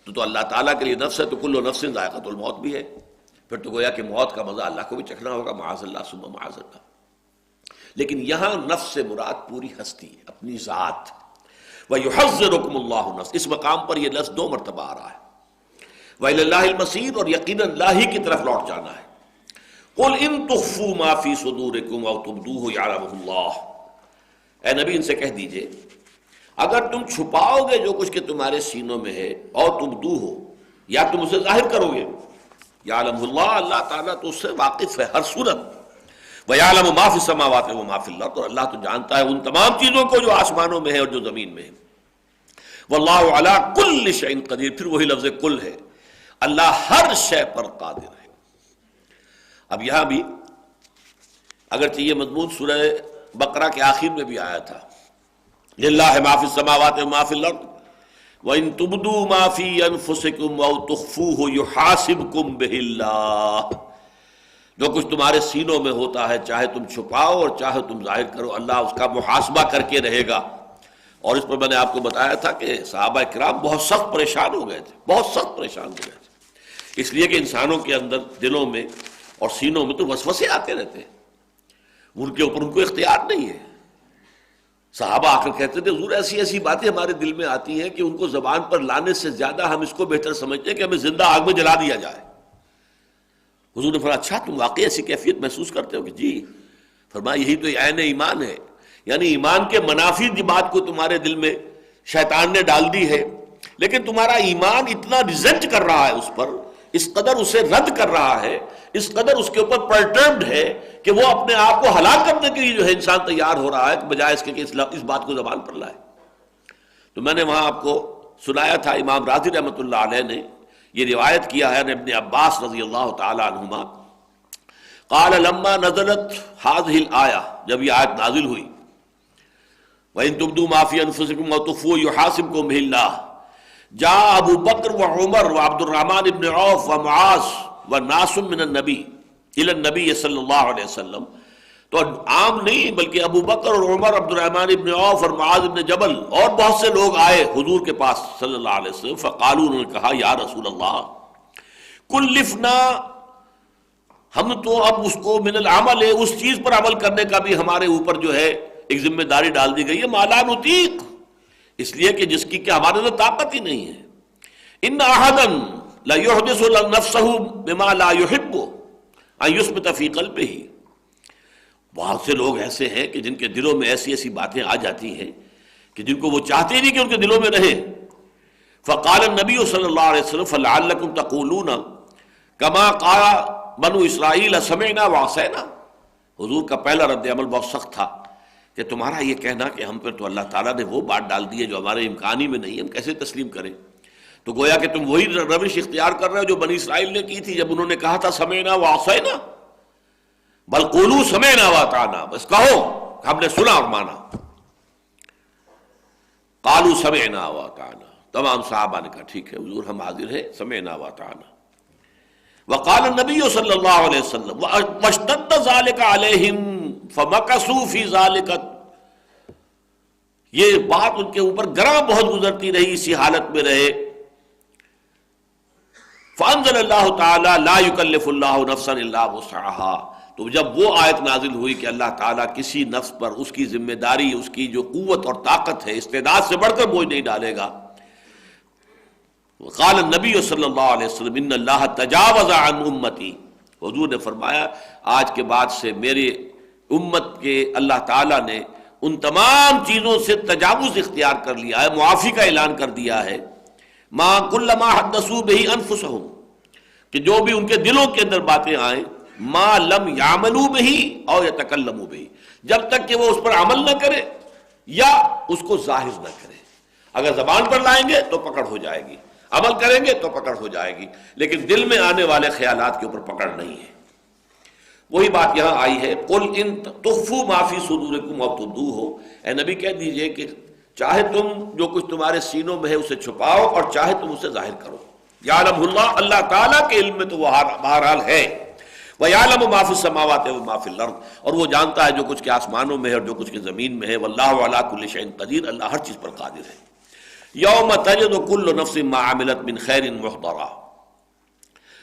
تو اللہ تعالیٰ کے لیے نفس ہے تو کل نفس ذائقۃ الموت بھی ہے، پھر تو گویا کہ موت کا مزہ اللہ کو بھی چکھنا ہوگا، معاذ اللہ ثم معاذ اللہ۔ لیکن یہاں نفس سے مراد پوری ہستی، اپنی ذات۔ وَيُحَذِّرُكُمُ اللَّهُ نَفْسَهُ، اس مقام پر یہ لفظ 2 مرتبہ آ رہا ہے، وَإِلَى اللَّهِ الْمَصِيرُ، اور یقیناً اللہ ہی کی طرف لوٹ جانا ہے۔ قُلْ إِن تُخْفُوا مَا فِي صُدُورِكُمْ أَوْ تُبْدُوهُ يَعْلَمُهُ اللَّهُ، اے نبی ان سے کہہ دیجئے اگر تم چھپاؤ گے جو کچھ کہ تمہارے سینوں میں ہے، اور تبدوہ، یا تم اسے ظاہر کرو گے، یعلمہ اللہ، اللہ تعالیٰ تو اس سے واقف ہے ہر صورت، وَيَعْلَمُ مَا فِي السَّمَاوَاتِ وَمَا فِي الْأَرْضِ، اور اللہ تو جانتا ہے ان تمام چیزوں کو جو آسمانوں میں ہے اور جو زمین میں ہے، وَاللَّهُ عَلَىٰ كُلِّ شَيْءٍ قَدِيرٌ، پھر وہی لفظ کل ہے، اللہ ہر شے پر قادر ہے۔ اب یہاں بھی اگرچہ یہ مضمون سورہ بقرہ کے آخر میں بھی آیا تھا، لِلَّهِ مَا فِي السَّمَاوَاتِ وَمَا فِي الْأَرْضِ وَإِن تُبْدُوا مَا فِي أَنفُسِكُمْ أَوْ تُخْفُوهُ يُحَاسِبْكُم بِهِ اللَّهُ، جو کچھ تمہارے سینوں میں ہوتا ہے چاہے تم چھپاؤ اور چاہے تم ظاہر کرو، اللہ اس کا محاسبہ کر کے رہے گا۔ اور اس پر میں نے آپ کو بتایا تھا کہ صحابہ کرام بہت سخت پریشان ہو گئے تھے، بہت سخت پریشان ہو گئے تھے، اس لیے کہ انسانوں کے اندر دلوں میں اور سینوں میں تو وسوسے آتے رہتے ہیں، ان کے اوپر ان کو اختیار نہیں ہے۔ صحابہ آ کر کہتے تھے حضور ایسی ایسی باتیں ہمارے دل میں آتی ہیں کہ ان کو زبان پر لانے سے زیادہ ہم اس کو بہتر سمجھتے ہیں کہ ہمیں زندہ آگ میں جلا دیا جائے۔ حضور نے فرمایا اچھا تم واقعی ایسی کیفیت محسوس کرتے ہو کہ جی؟ فرمایا یہی تو عین ایمان ہے، یعنی ایمان کے منافی بات کو تمہارے دل میں شیطان نے ڈال دی ہے، لیکن تمہارا ایمان اتنا ریزنٹ کر رہا ہے اس پر، اس قدر اسے رد کر رہا ہے، اس قدر اس کے اوپر پرٹربڈ ہے کہ وہ اپنے آپ کو ہلاک کرنے کے لیے جو ہے انسان تیار ہو رہا ہے بجائے اس کے کہ اس بات کو زبان پر لائے۔ تو میں نے وہاں آپ کو سنایا تھا، امام رازی رحمۃ اللہ علیہ نے یہ روایت کیا ہے ابن عباس رضی اللہ تعالی عنہما، قال لما نزلت هذه الآیہ، جب یہ آیت نازل ہوئی، وَإِن تُبْدُوا مَا فِي أَنفُسِكُمْ أَوْ تُخْفُوهُ يُحَاسِبْكُم بِهِ اللَّهُ، جا ابو بکر و عمر و عبد الرحمن ابن عوف و معاذ و ناس من النبی الی النبی صلی اللہ علیہ وسلم، تو عام نہیں بلکہ ابو بکر اور عمر، عبد الرحمن ابن عوف اور معاذ ابن جبل اور بہت سے لوگ آئے حضور کے پاس صلی اللہ علیہ وسلم، فقالوا، انہوں نے کہا یا رسول اللہ کلفنا، ہم تو اب اس کو من العمل ہے، اس چیز پر عمل کرنے کا بھی ہمارے اوپر جو ہے ایک ذمہ داری ڈال دی گئی ہے، ما لا نطیق، اس لیے کہ جس کی کہ ہمارے اندر طاقت ہی نہیں ہے۔ ان احدا لا يحدث نفسه بما لا يحب ان يثبت في قلبه، بہت سے لوگ ایسے ہیں کہ جن کے دلوں میں ایسی ایسی باتیں آ جاتی ہیں کہ جن کو وہ چاہتے نہیں کہ ان کے دلوں میں رہے۔ فقال النبی صلی اللہ علیہ وسلم فلعلکم تقولون کما قال بنو اسرائیل سمعنا وعصینا، حضور کا پہلا رد عمل بہت سخت تھا کہ تمہارا یہ کہنا کہ ہم پر تو اللہ تعالیٰ نے وہ بات ڈال دی ہے جو ہمارے امکان ہی میں نہیں ہے، ہم کیسے تسلیم کریں؟ تو گویا کہ تم وہی روش اختیار کر رہے ہو جو بنی اسرائیل نے کی تھی جب انہوں نے کہا تھا سمعنا وعصینا، بل قولوا سمعنا واطعنا، بس کہو ہم نے سنا اور مانا۔ قالوا سمعنا واطعنا، تمام صحابہ نے کہا ٹھیک ہے حضور ہم حاضر ہیں، سمعنا واطعنا۔ وقال النبی صلی اللہ علیہ وسلم واشتد ذلك علیہم فمکثوا فی ذلك، یہ بات ان کے اوپر گراں بہت گزرتی رہی، اسی حالت میں رہے۔ فانزل اللہ تعالی لا یکلف اللہ نفسا الا وسعها، تو جب وہ آیت نازل ہوئی کہ اللہ تعالیٰ کسی نفس پر اس کی ذمہ داری، اس کی جو قوت اور طاقت ہے، استعداد سے بڑھ کر بوجھ نہیں ڈالے گا۔ قال النبی صلی اللہ علیہ وسلم ان اللہ تجاوز عن امتی، حضور نے فرمایا آج کے بعد سے میرے امت کے اللہ تعالیٰ نے ان تمام چیزوں سے تجاوز اختیار کر لیا ہے، معافی کا اعلان کر دیا ہے۔ ما کل ما حدثوا به انفسهم، کہ جو بھی ان کے دلوں کے اندر باتیں آئیں، ما لم یعملوا به او یتکلموا به، جب تک کہ وہ اس پر عمل نہ کرے یا اس کو ظاہر نہ کرے۔ اگر زبان پر لائیں گے تو پکڑ ہو جائے گی، عمل کریں گے تو پکڑ ہو جائے گی، لیکن دل میں آنے والے خیالات کے اوپر پکڑ نہیں ہے۔ وہی بات یہاں آئی ہے قل ان تخفوا ما فی صدورکم او تبدوہ، اے نبی کہہ دیجئے کہ چاہے تم جو کچھ تمہارے سینوں میں ہے اسے چھپاؤ اور چاہے تم اسے ظاہر کرو۔ یعلم اللہ، اللہ تعالیٰ کے علم میں تو وہ بہرحال ہے۔ وَيَعْلَمُ مَا فِي السَّمَاوَاتِ وَمَا فِي الْأَرْضِ، اور وہ جانتا ہے جو کچھ کے آسمانوں میں ہے اور جو کچھ کے زمین میں ہے۔ وَاللَّهُ عَلَىٰ كُلِّ شَيْءٍ قَدِيرٌ، اللہ ہر چیز پر قادر ہے۔ یوم تجد کل نفس ما عملت من خیر محضرا،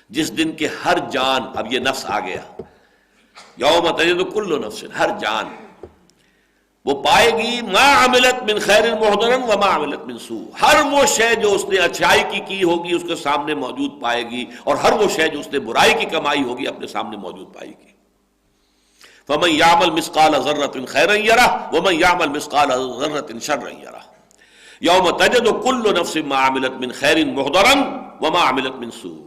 جس دن کے ہر جان، اب یہ نفس آ گیا، یوم تجد کل نفس، ہر جان وہ پائے گی ما عملت من خیر محضرا وما عملت من سوء، ہر وہ شے جو اس نے اچھائی کی ہوگی اس کے سامنے موجود پائے گی، اور ہر وہ شے جو اس نے برائی کی کمائی ہوگی اپنے سامنے موجود پائے گی۔ فمن يعمل مثقال ذرة خيرا يره ومن يعمل مثقال ذرة شرا يره، یوم تجد کل نفس ما عملت من خیر محضرا وما عملت من سوء،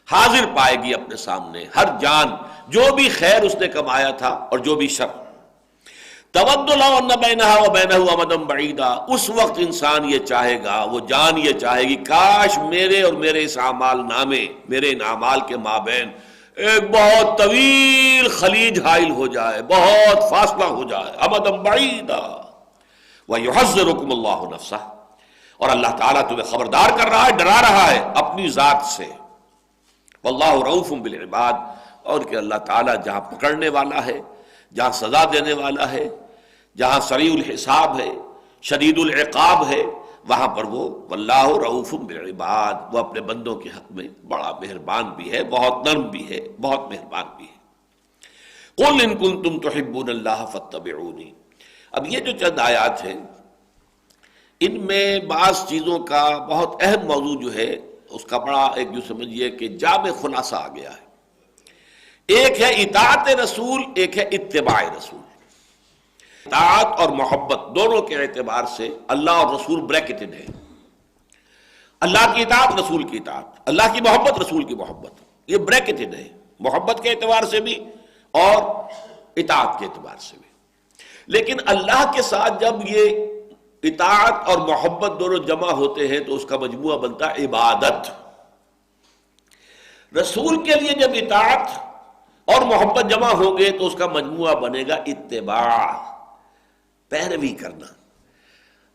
حاضر پائے گی اپنے سامنے ہر جان جو بھی خیر اس نے کمایا تھا اور جو بھی شر۔ تود لو ان بینها وبینہ امدا بعیدا، اس وقت انسان یہ چاہے گا، وہ جان یہ چاہے گی کاش میرے اور میرے اس اعمال نامے، میرے ان اعمال کے مابین ایک بہت طویل خلیج حائل ہو جائے، بہت فاصلہ ہو جائے، امدا بعیدا۔ وَيُحَذِّرُكُمُ اللَّهُ نَفْسَهُ، اور اللہ تعالیٰ تمہیں خبردار کر رہا ہے، ڈرا رہا ہے اپنی ذات سے۔ وَاللَّهُ رَءُوفٌ بِالْعِبَادِ، اور کہ اللہ تعالیٰ جہاں پکڑنے والا ہے، جہاں سزا دینے والا ہے، جہاں سریع الحساب ہے، شدید العقاب ہے، وہاں پر وہ وَاللَّهُ رَءُوفٌ بِالْعِبَادِ، وہ اپنے بندوں کے حق میں بڑا مہربان بھی ہے، بہت نرم بھی ہے، بہت مہربان بھی ہے۔ قُلْ إِن كُنتُمْ تُحِبُّونَ اللَّهَ فَاتَّبِعُونِي، اب یہ جو چند آیات ہیں ان میں بعض چیزوں کا بہت اہم موضوع جو ہے اس کا بڑا ایک جو سمجھیے کہ جامع خلاصہ آ گیا ہے۔ ایک ہے اطاعت رسول، ایک ہے اتباع رسول۔ اطاعت اور محبت دونوں کے اعتبار سے اللہ اور رسول بریکٹڈ ہے۔ اللہ کی اطاعت، رسول کی اطاعت، اللہ کی محبت، رسول کی محبت، یہ بریکٹڈ ہے، محبت کے اعتبار سے بھی اور اطاعت کے اعتبار سے بھی۔ لیکن اللہ کے ساتھ جب یہ اطاعت اور محبت دونوں جمع ہوتے ہیں تو اس کا مجموعہ بنتا ہے عبادت۔ رسول کے لیے جب اطاعت اور محبت جمع ہوں گے تو اس کا مجموعہ بنے گا اتباع، پیروی کرنا۔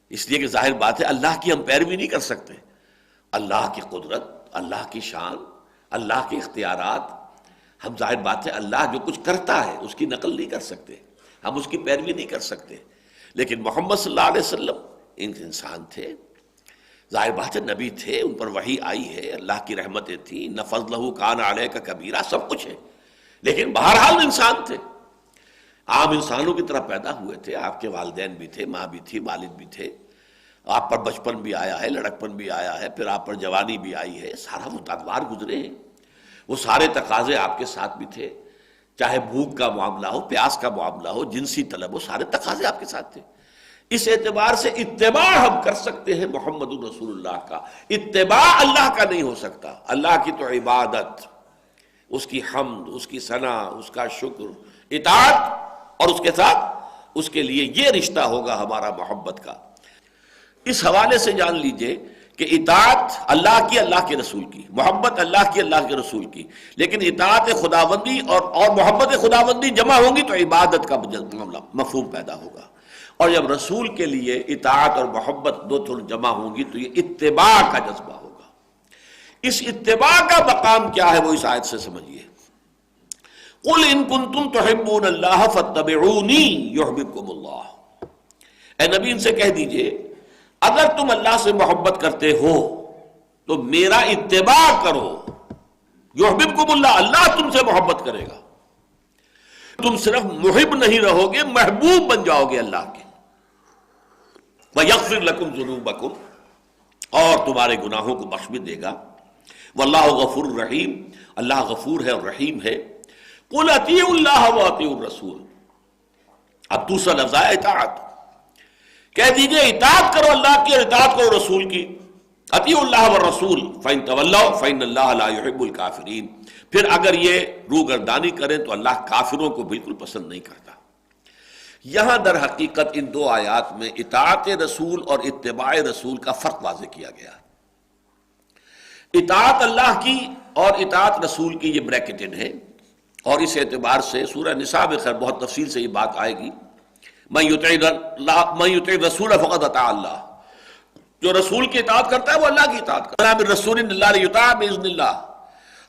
اس لیے کہ ظاہر بات ہے اللہ کی ہم پیروی نہیں کر سکتے، اللہ کی قدرت، اللہ کی شان، اللہ کے اختیارات، ہم ظاہر بات ہے اللہ جو کچھ کرتا ہے اس کی نقل نہیں کر سکتے، ہم اس کی پیروی نہیں کر سکتے، لیکن محمد صلی اللہ علیہ وسلم انسان تھے، ظاہر بات ہے نبی تھے، ان پر وحی آئی ہے، اللہ کی رحمتیں تھیں، نہ فضلہ کان علیک کبیرہ، سب کچھ ہے، لیکن بہرحال انسان تھے، عام انسانوں کی طرح پیدا ہوئے تھے، آپ کے والدین بھی تھے، ماں بھی تھی، والد بھی تھے، آپ پر بچپن بھی آیا ہے، لڑکپن بھی آیا ہے، پھر آپ پر جوانی بھی آئی ہے، سارا وہ ادوار گزرے ہیں، وہ سارے تقاضے آپ کے ساتھ بھی تھے، چاہے بھوک کا معاملہ ہو، پیاس کا معاملہ ہو، جنسی طلب ہو، سارے تقاضے آپ کے ساتھ تھے، اس اعتبار سے اتباع ہم کر سکتے ہیں محمد الرسول اللہ کا، اتباع اللہ کا نہیں ہو سکتا، اللہ کی تو عبادت، اس کی حمد، اس کی ثنا، اس کا شکر، اطاعت، اور اس کے ساتھ اس کے لیے یہ رشتہ ہوگا ہمارا محبت کا۔ اس حوالے سے جان لیجئے کہ اطاعت اللہ کی، اللہ کے رسول کی، محبت اللہ کی، اللہ کے رسول کی، لیکن اطاعت خداوندی اور محبت خداوندی جمع ہوں گی تو عبادت کا معاملہ مفہوم پیدا ہوگا، اور جب رسول کے لیے اطاعت اور محبت دو تھوڑی جمع ہوں گی تو یہ اتباع کا جذبہ ہوگا۔ اس اتباع کا مقام کیا ہے وہ اس آیت سے سمجھیے، قل ان کنتم تحبون اللہ فاتبعونی یحببکم اللہ، اے نبی ان سے کہہ دیجئے اگر تم اللہ سے محبت کرتے ہو تو میرا اتباع کرو، یحببکم اللہ، اللہ تم سے محبت کرے گا، تم صرف محب نہیں رہو گے، محبوب بن جاؤ گے اللہ کے، وَيَغْفِرْ لَكُمْ ذُنُوبَكُمْ، اور تمہارے گناہوں کو بخش بھی دے گا، واللہ غفور الرحیم، اللہ غفور ہے اور رحیم ہے۔ قُلْ اطیعوا اللہ واطیعوا الرسول، اب دوسرا لفظ ہے اطاعت، کہہ دیجئے اطاعت کرو اللہ کی اور اطاعت کرو رسول کی، اطیعوا اللہ والرسول فإن تولوا فإن اللہ لا يحب الکافرین، پھر اگر یہ روگردانی کریں تو اللہ کافروں کو بالکل پسند نہیں کرتا۔ یہاں در حقیقت ان دو آیات میں اطاعت رسول اور اتباع رسول کا فرق واضح کیا گیا۔ اطاعت اللہ کی اور اطاعت رسول کی یہ بریکٹڈ ہے، اور اس اعتبار سے سورہ نساء میں خیر بہت تفصیل سے یہ بات آئے گی، من یطع الرسول فقد اطاع اللہ، جو رسول کی اطاعت کرتا ہے وہ اللہ کی اطاعت کرتا ہے، بالرسول اللہ لیطاع باذن اللہ،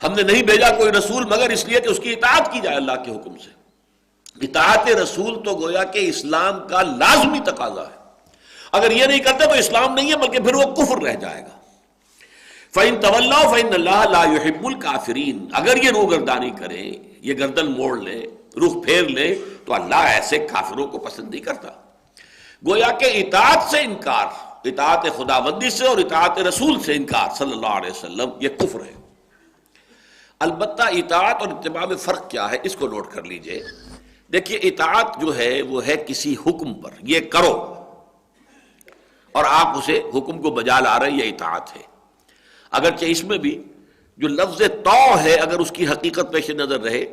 ہم نے نہیں بھیجا کوئی رسول مگر اس لیے کہ اس کی اطاعت کی جائے اللہ کے حکم سے۔ اطاعت رسول تو گویا کہ اسلام کا لازمی تقاضا ہے، اگر یہ نہیں کرتے تو اسلام نہیں ہے بلکہ پھر وہ کفر رہ جائے گا۔ فَإِن تَوَلَّوْا فَإِنَّ اللَّهَ لَا يُحِبُّ الْكَافِرِينَ، اگر یہ روگردانی کریں، یہ گردن موڑ لیں، رخ پھیر لیں، تو اللہ ایسے کافروں کو پسند نہیں کرتا۔ گویا کہ اطاعت سے انکار، اطاعت خداوندی سے اور اطاعت رسول سے انکار صلی اللہ علیہ وسلم، یہ کفر ہے۔ البتہ اطاعت اور اتباع میں فرق کیا ہے اس کو نوٹ کر لیجئے۔ دیکھیے اطاعت جو ہے وہ ہے کسی حکم پر، یہ کرو، اور آپ اسے حکم کو بجا لا رہے ہیں، یہ اطاعت ہے۔ اگرچہ اس میں بھی جو لفظ تو ہے اگر اس کی حقیقت پیش نظر رہے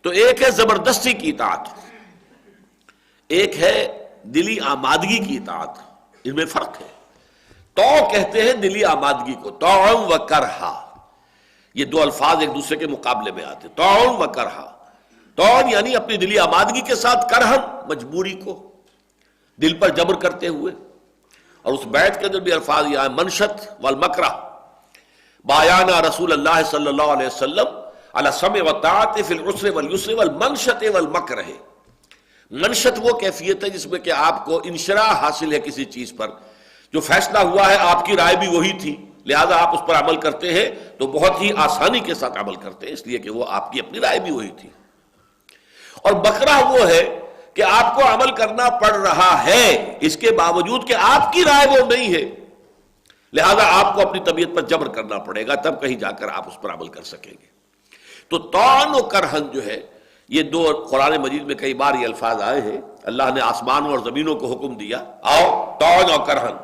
تو ایک ہے زبردستی کی اطاعت، ایک ہے دلی آمادگی کی اطاعت، ان میں فرق ہے۔ تو کہتے ہیں دلی آمادگی کو، طوعا و کرہا، یہ دو الفاظ ایک دوسرے کے مقابلے میں آتے، طوعا و کرہا، طوعا یعنی اپنی دلی آمادگی کے ساتھ، کرہن مجبوری کو دل پر جبر کرتے ہوئے، اور اس بیعت کے اندر بھی الفاظ یہ آئے منشت والمکرہ، بایانا رسول اللہ صلی اللہ علیہ وسلم علی السمع والطاعۃ فی العسر والیسر والمنشط والمکرہ۔ منشط وہ کیفیت ہے جس میں کہ آپ کو انشراح حاصل ہے کسی چیز پر، جو فیصلہ ہوا ہے آپ کی رائے بھی وہی تھی، لہذا آپ اس پر عمل کرتے ہیں تو بہت ہی آسانی کے ساتھ عمل کرتے ہیں، اس لیے کہ وہ آپ کی اپنی رائے بھی وہی تھی۔ اور بکرہ وہ ہے کہ آپ کو عمل کرنا پڑ رہا ہے اس کے باوجود کہ آپ کی رائے وہ نہیں ہے، لہذا آپ کو اپنی طبیعت پر جبر کرنا پڑے گا، تب کہیں جا کر آپ اس پر عمل کر سکیں گے۔ تو طعن و کرہن جو ہے یہ دو قرآن مجید میں کئی بار یہ الفاظ آئے ہیں، اللہ نے آسمانوں اور زمینوں کو حکم دیا آؤ طعن و کرہن،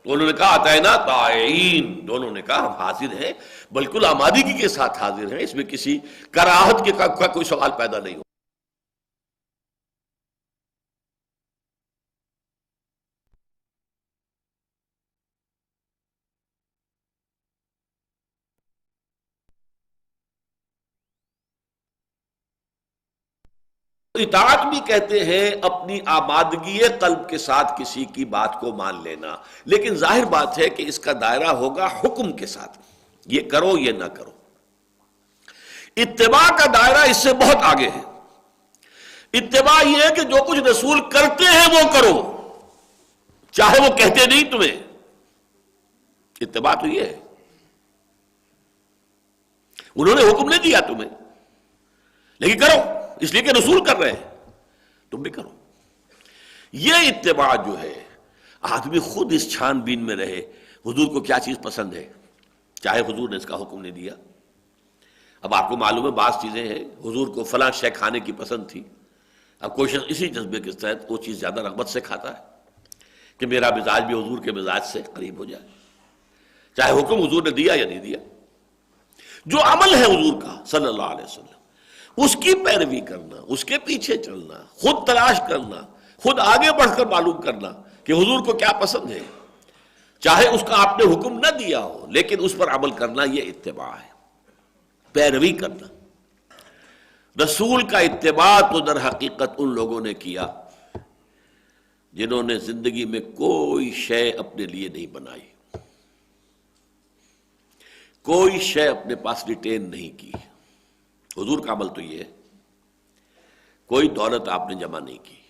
تو انہوں نے کہا اتینا طائعین، دونوں نے کہا ہم حاضر ہیں، بالکل آمادگی کے ساتھ حاضر ہیں، اس میں کسی کراہت کا کوئی سوال پیدا نہیں ہو۔ اطاعت بھی کہتے ہیں اپنی آمادگی قلب کے ساتھ کسی کی بات کو مان لینا، لیکن ظاہر بات ہے کہ اس کا دائرہ ہوگا حکم کے ساتھ، یہ کرو یہ نہ کرو۔ اتباع کا دائرہ اس سے بہت آگے ہے۔ اتباع یہ ہے کہ جو کچھ رسول کرتے ہیں وہ کرو، چاہے وہ کہتے نہیں تمہیں۔ اتباع تو یہ ہے، انہوں نے حکم نہیں دیا تمہیں، لیکن کرو اس لیے کہ رسول کر رہے ہیں، تم بھی کرو۔ یہ اتباع جو ہے، آدمی خود اس چھان بین میں رہے حضور کو کیا چیز پسند ہے، چاہے حضور نے اس کا حکم نہیں دیا۔ اب آپ کو معلوم ہے بعض چیزیں ہیں حضور کو فلاں شے کھانے کی پسند تھی، اب کوئی شخص اسی جذبے کے تحت وہ چیز زیادہ رغبت سے کھاتا ہے کہ میرا مزاج بھی حضور کے مزاج سے قریب ہو جائے، چاہے حکم حضور نے دیا یا نہیں دیا۔ جو عمل ہے حضور کا صلی اللہ علیہ وسلم، اس کی پیروی کرنا، اس کے پیچھے چلنا، خود تلاش کرنا، خود آگے بڑھ کر معلوم کرنا کہ حضور کو کیا پسند ہے، چاہے اس کا آپ نے حکم نہ دیا ہو لیکن اس پر عمل کرنا، یہ اتباع ہے، پیروی کرنا۔ رسول کا اتباع تو در حقیقت ان لوگوں نے کیا جنہوں نے زندگی میں کوئی شے اپنے لیے نہیں بنائی، کوئی شے اپنے پاس ریٹین نہیں کی۔ حضور کا عمل تو یہ ہے، کوئی دولت آپ نے جمع نہیں کی،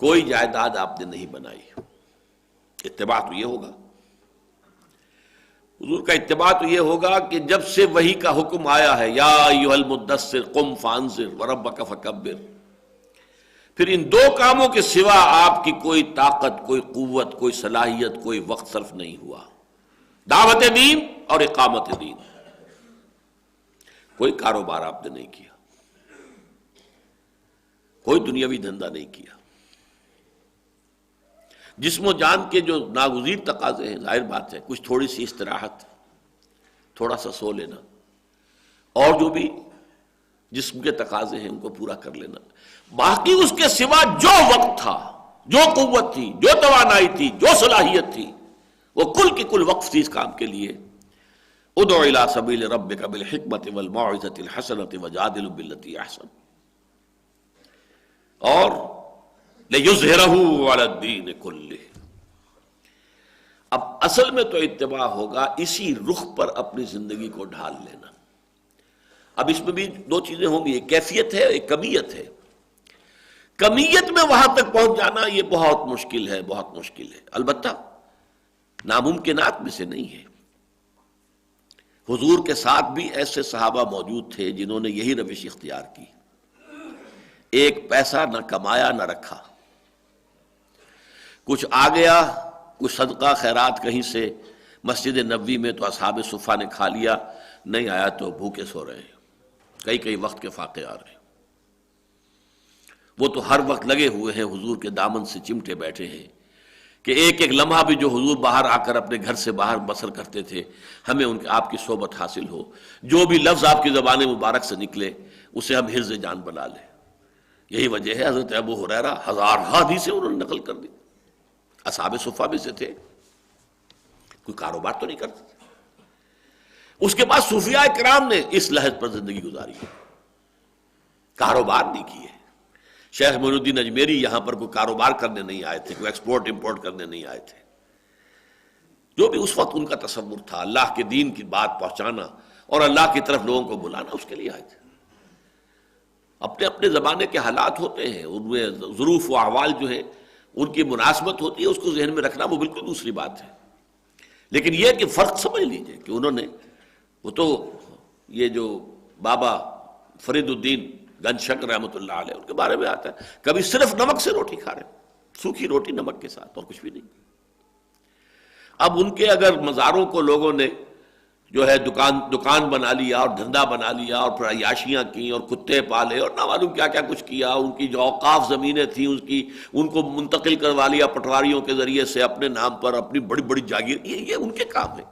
کوئی جائیداد آپ نے نہیں بنائی۔ اتباع تو یہ ہوگا، حضور کا اتباع تو یہ ہوگا کہ جب سے وحی کا حکم آیا ہے یا ایھا المدثر قم فانذر وربک فکبر، پھر ان دو کاموں کے سوا آپ کی کوئی طاقت، کوئی قوت، کوئی صلاحیت، کوئی وقت صرف نہیں ہوا، دعوت دین اور اقامت دین۔ کوئی کاروبار آپ نے نہیں کیا، کوئی دنیاوی دھندا نہیں کیا۔ جسم و جان کے جو ناگزیر تقاضے ہیں، ظاہر بات ہے کچھ تھوڑی سی استراحت، تھوڑا سا سو لینا، اور جو بھی جسم کے تقاضے ہیں ان کو پورا کر لینا، باقی اس کے سوا جو وقت تھا، جو قوت تھی، جو توانائی تھی، جو صلاحیت تھی، وہ کل کی کل وقف تھی اس کام کے لیے۔ ادع الی سبیل ربک بالحکمۃ والموعظۃ الحسنۃ وجادل باللتی احسن، اور لِیُظْہِرَہُ عَلَى الدِّینِ کُلِّہ۔ اب اصل میں تو اتباع ہوگا اسی رخ پر اپنی زندگی کو ڈھال لینا۔ اب اس میں بھی دو چیزیں ہوں گی، ایک کیفیت ہے ایک کمیت ہے۔ کمیت میں وہاں تک پہنچ جانا یہ بہت مشکل ہے، بہت مشکل ہے، البتہ ناممکنات میں سے نہیں ہے۔ حضور کے ساتھ بھی ایسے صحابہ موجود تھے جنہوں نے یہی روش اختیار کی، ایک پیسہ نہ کمایا نہ رکھا، کچھ آ گیا، کچھ صدقہ خیرات کہیں سے مسجد نبوی میں تو اصحاب صفہ نے کھا لیا، نہیں آیا تو بھوکے سو رہے ہیں، کئی وقت کے فاقے آ رہے ہیں۔ وہ تو ہر وقت لگے ہوئے ہیں، حضور کے دامن سے چمٹے بیٹھے ہیں کہ ایک ایک لمحہ بھی جو حضور باہر آ کر اپنے گھر سے باہر بسر کرتے تھے ہمیں ان کے آپ کی صحبت حاصل ہو، جو بھی لفظ آپ کی زبان مبارک سے نکلے اسے ہم حرز جان بنا لیں۔ یہی وجہ ہے حضرت ابو ہریرہ ہزارہا حدیثیں انہوں نے نقل کر دی، اصحاب صفہ میں سے تھے، کوئی کاروبار تو نہیں کرتے تھے۔ اس کے بعد صوفیاء کرام نے اس لحظ پر زندگی گزاری ہے، کاروبار نہیں کیے۔ شیخ معین الدین اجمیری یہاں پر کوئی کاروبار کرنے نہیں آئے تھے، کوئی ایکسپورٹ امپورٹ کرنے نہیں آئے تھے، جو بھی اس وقت ان کا تصور تھا اللہ کے دین کی بات پہنچانا اور اللہ کی طرف لوگوں کو بلانا، اس کے لیے آئے تھے۔ اپنے اپنے زمانے کے حالات ہوتے ہیں، ان میں ظروف و احوال جو ہے ان کی مناسبت ہوتی ہے، اس کو ذہن میں رکھنا وہ بالکل دوسری بات ہے، لیکن یہ کہ فرق سمجھ لیجئے کہ انہوں نے، وہ تو یہ جو بابا فرید الدین گنج شکر رحمۃ اللہ علیہ، ان کے بارے میں آتا ہے کبھی صرف نمک سے روٹی کھا رہے، سوکھی روٹی نمک کے ساتھ اور کچھ بھی نہیں۔ اب ان کے اگر مزاروں کو لوگوں نے جو ہے دکان بنا لیا اور دھندا بنا لیا اور پھر عیاشیاں کی اور کتے پالے اور نہ معلوم کیا کیا کچھ کیا، ان کی جو اوقاف زمینیں تھیں ان کو منتقل کروا لیا پٹواریوں کے ذریعے سے اپنے نام پر، اپنی بڑی بڑی جاگیر، یہ ان کے کام ہے۔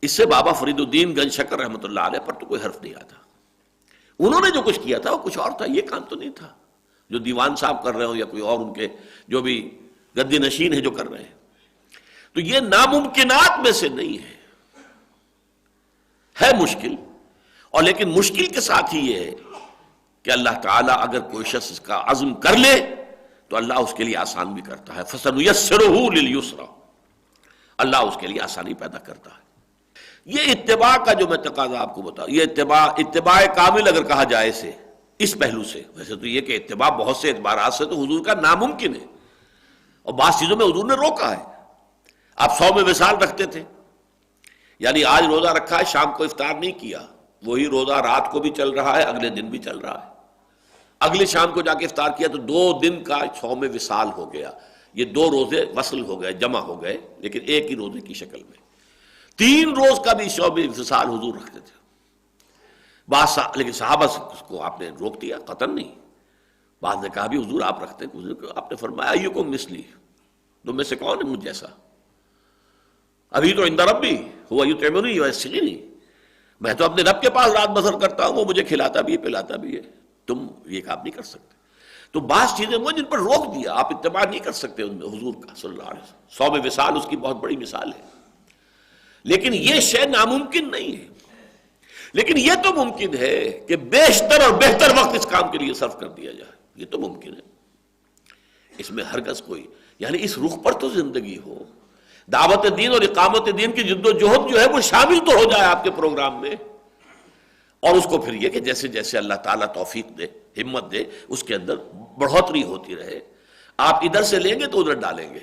اس سے بابا فرید الدین گنج شکر رحمۃ اللہ علیہ پر تو کوئی حرف نہیں آتا۔ انہوں نے جو کچھ کیا تھا وہ کچھ اور تھا، یہ کام تو نہیں تھا جو دیوان صاحب کر رہے ہوں یا کوئی اور ان کے جو بھی گدی نشین ہیں جو کر رہے ہیں۔ تو یہ ناممکنات میں سے نہیں ہے مشکل، اور لیکن مشکل کے ساتھ ہی یہ ہے کہ اللہ تعالیٰ اگر کوئی شخص اس کا عزم کر لے تو اللہ اس کے لیے آسان بھی کرتا ہے. فَسَنُيَسِّرُهُ لِلْيُسْرَىٰ، اللہ اس کے لیے آسانی پیدا کرتا ہے. یہ اتباع کا جو میں تقاضا آپ کو بتاؤں، یہ اتباع کامل اگر کہا جائے اسے اس پہلو سے، ویسے تو یہ کہ اتباع بہت سے اعتبارات سے تو حضور کا ناممکن ہے، اور بعض چیزوں میں حضور نے روکا ہے. آپ 100 میں وصال رکھتے تھے، یعنی آج روزہ رکھا ہے، شام کو افطار نہیں کیا، وہی روزہ رات کو بھی چل رہا ہے، اگلے دن بھی چل رہا ہے، اگلے شام کو جا کے افطار کیا تو 2 دن کا 100 میں وصال ہو گیا. یہ 2 روزے وصل ہو گئے، جمع ہو گئے، لیکن ایک ہی روزے کی شکل میں. 3 روز کا بھی 100 میں وصال حضور رکھتے تھے. لیکن صحابہ کو آپ نے روک دیا، قطعاً نہیں. بعض نے کہا بھی حضور آپ رکھتے ہیں، حضور آپ نے فرمایا ایکم مثلی، تم میں سے کون ہے مجھ جیسا؟ ابھی تو عند ربی ہوا یطعمنی ویسقینی، میں تو اپنے رب کے پاس رات بسر کرتا ہوں، وہ مجھے کھلاتا بھی ہے پلاتا بھی ہے، تم یہ کام نہیں کر سکتے. تو بعض چیزیں وہ جن پر روک دیا، آپ اتباع نہیں کر سکتے ان میں حضور کا صلی اللہ علیہ وسلم. 100 میں وصال اس کی بہت بڑی مثال ہے، لیکن یہ شے ناممکن نہیں ہے. لیکن یہ تو ممکن ہے کہ بیشتر اور بہتر وقت اس کام کے لیے صرف کر دیا جائے، یہ تو ممکن ہے. اس میں ہرگز کوئی، یعنی اس رخ پر تو زندگی ہو، دعوت دین اور اقامت دین کی جد و جہد جو ہے وہ شامل تو ہو جائے آپ کے پروگرام میں. اور اس کو پھر یہ کہ جیسے جیسے اللہ تعالیٰ توفیق دے، ہمت دے، اس کے اندر بڑھوتری ہوتی رہے. آپ ادھر سے لیں گے تو ادھر ڈالیں گے،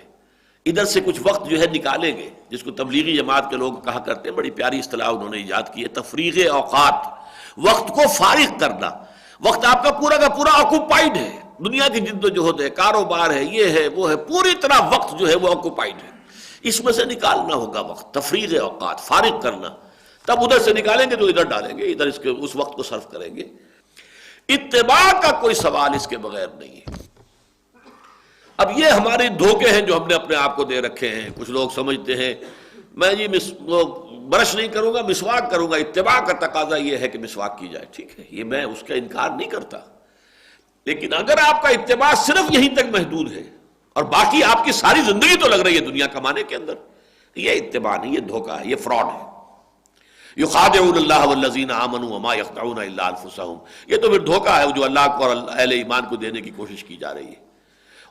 ادھر سے کچھ وقت جو ہے نکالیں گے، جس کو تبلیغی جماعت کے لوگ کہا کرتے ہیں، بڑی پیاری اصطلاح انہوں نے ایجاد کی ہے، تفریغ اوقات، وقت کو فارغ کرنا. وقت آپ کا پورا آکوپائڈ ہے، دنیا کی جد و جہد ہے، کاروبار ہے، یہ ہے وہ ہے، پوری طرح وقت جو ہے وہ آکوپائڈ ہے. اس میں سے نکالنا ہوگا وقت، تفریغ اوقات، فارغ کرنا. تب ادھر سے نکالیں گے تو ادھر ڈالیں گے، ادھر اس وقت کو صرف کریں گے. اتباع کا کوئی سوال اس کے بغیر نہیں ہے. اب یہ ہمارے دھوکے ہیں جو ہم نے اپنے آپ کو دے رکھے ہیں. کچھ لوگ سمجھتے ہیں میں جی برش نہیں کروں گا، مسواک کروں گا. اتباع کا تقاضا یہ ہے کہ مسواک کی جائے، ٹھیک ہے، یہ میں اس کا انکار نہیں کرتا. لیکن اگر آپ کا اتباع صرف یہیں تک محدود ہے اور باقی آپ کی ساری زندگی تو لگ رہی ہے دنیا کمانے کے اندر، یہ اتباع نہیں، یہ دھوکہ ہے، یہ فراڈ ہے. یخادعون اللہ والذین آمنوا وما یخدعون الا انفسهم، یہ تو پھر دھوکہ ہے جو اللہ کو اور اہل ایمان کو دینے کی کوشش کی جا رہی ہے.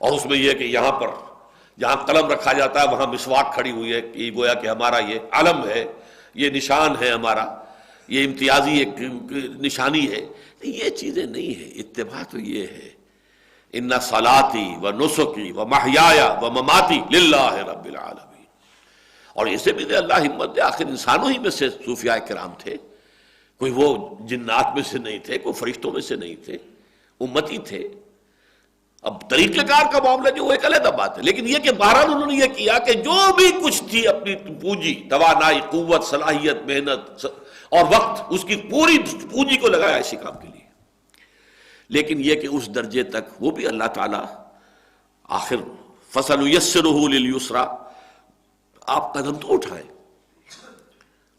اور اس میں یہ کہ یہاں پر جہاں قلم رکھا جاتا ہے وہاں مسواک کھڑی ہوئی ہے، یہ گویا کہ ہمارا یہ علم ہے، یہ نشان ہے ہمارا، یہ امتیازی ایک نشانی ہے. یہ چیزیں نہیں ہیں. اتباع تو یہ ہے ان صلاتی و نسکی و محیایا و مماتی للہ رب العالمین. اور اسے بھی دے اللہ ہمت دے، آخر انسانوں ہی میں سے صوفیاء کرام تھے، کوئی وہ جنات میں سے نہیں تھے، کوئی فرشتوں میں سے نہیں تھے، امتی تھے. اب طریقہ کار کا معاملہ جو وہ ایک علیحدہ بات ہے، لیکن یہ کہ بہرحال انہوں نے یہ کیا کہ جو بھی کچھ تھی اپنی پونجی، توانائی، قوت، صلاحیت، محنت اور وقت، اس کی پوری پونجی کو لگایا اسی کام کے لیے. لیکن یہ کہ اس درجے تک وہ بھی اللہ تعالیٰ آخر فَسَنُيَسِّرُهُ لِلْيُسْرَىٰ، آپ قدم تو اٹھائیں،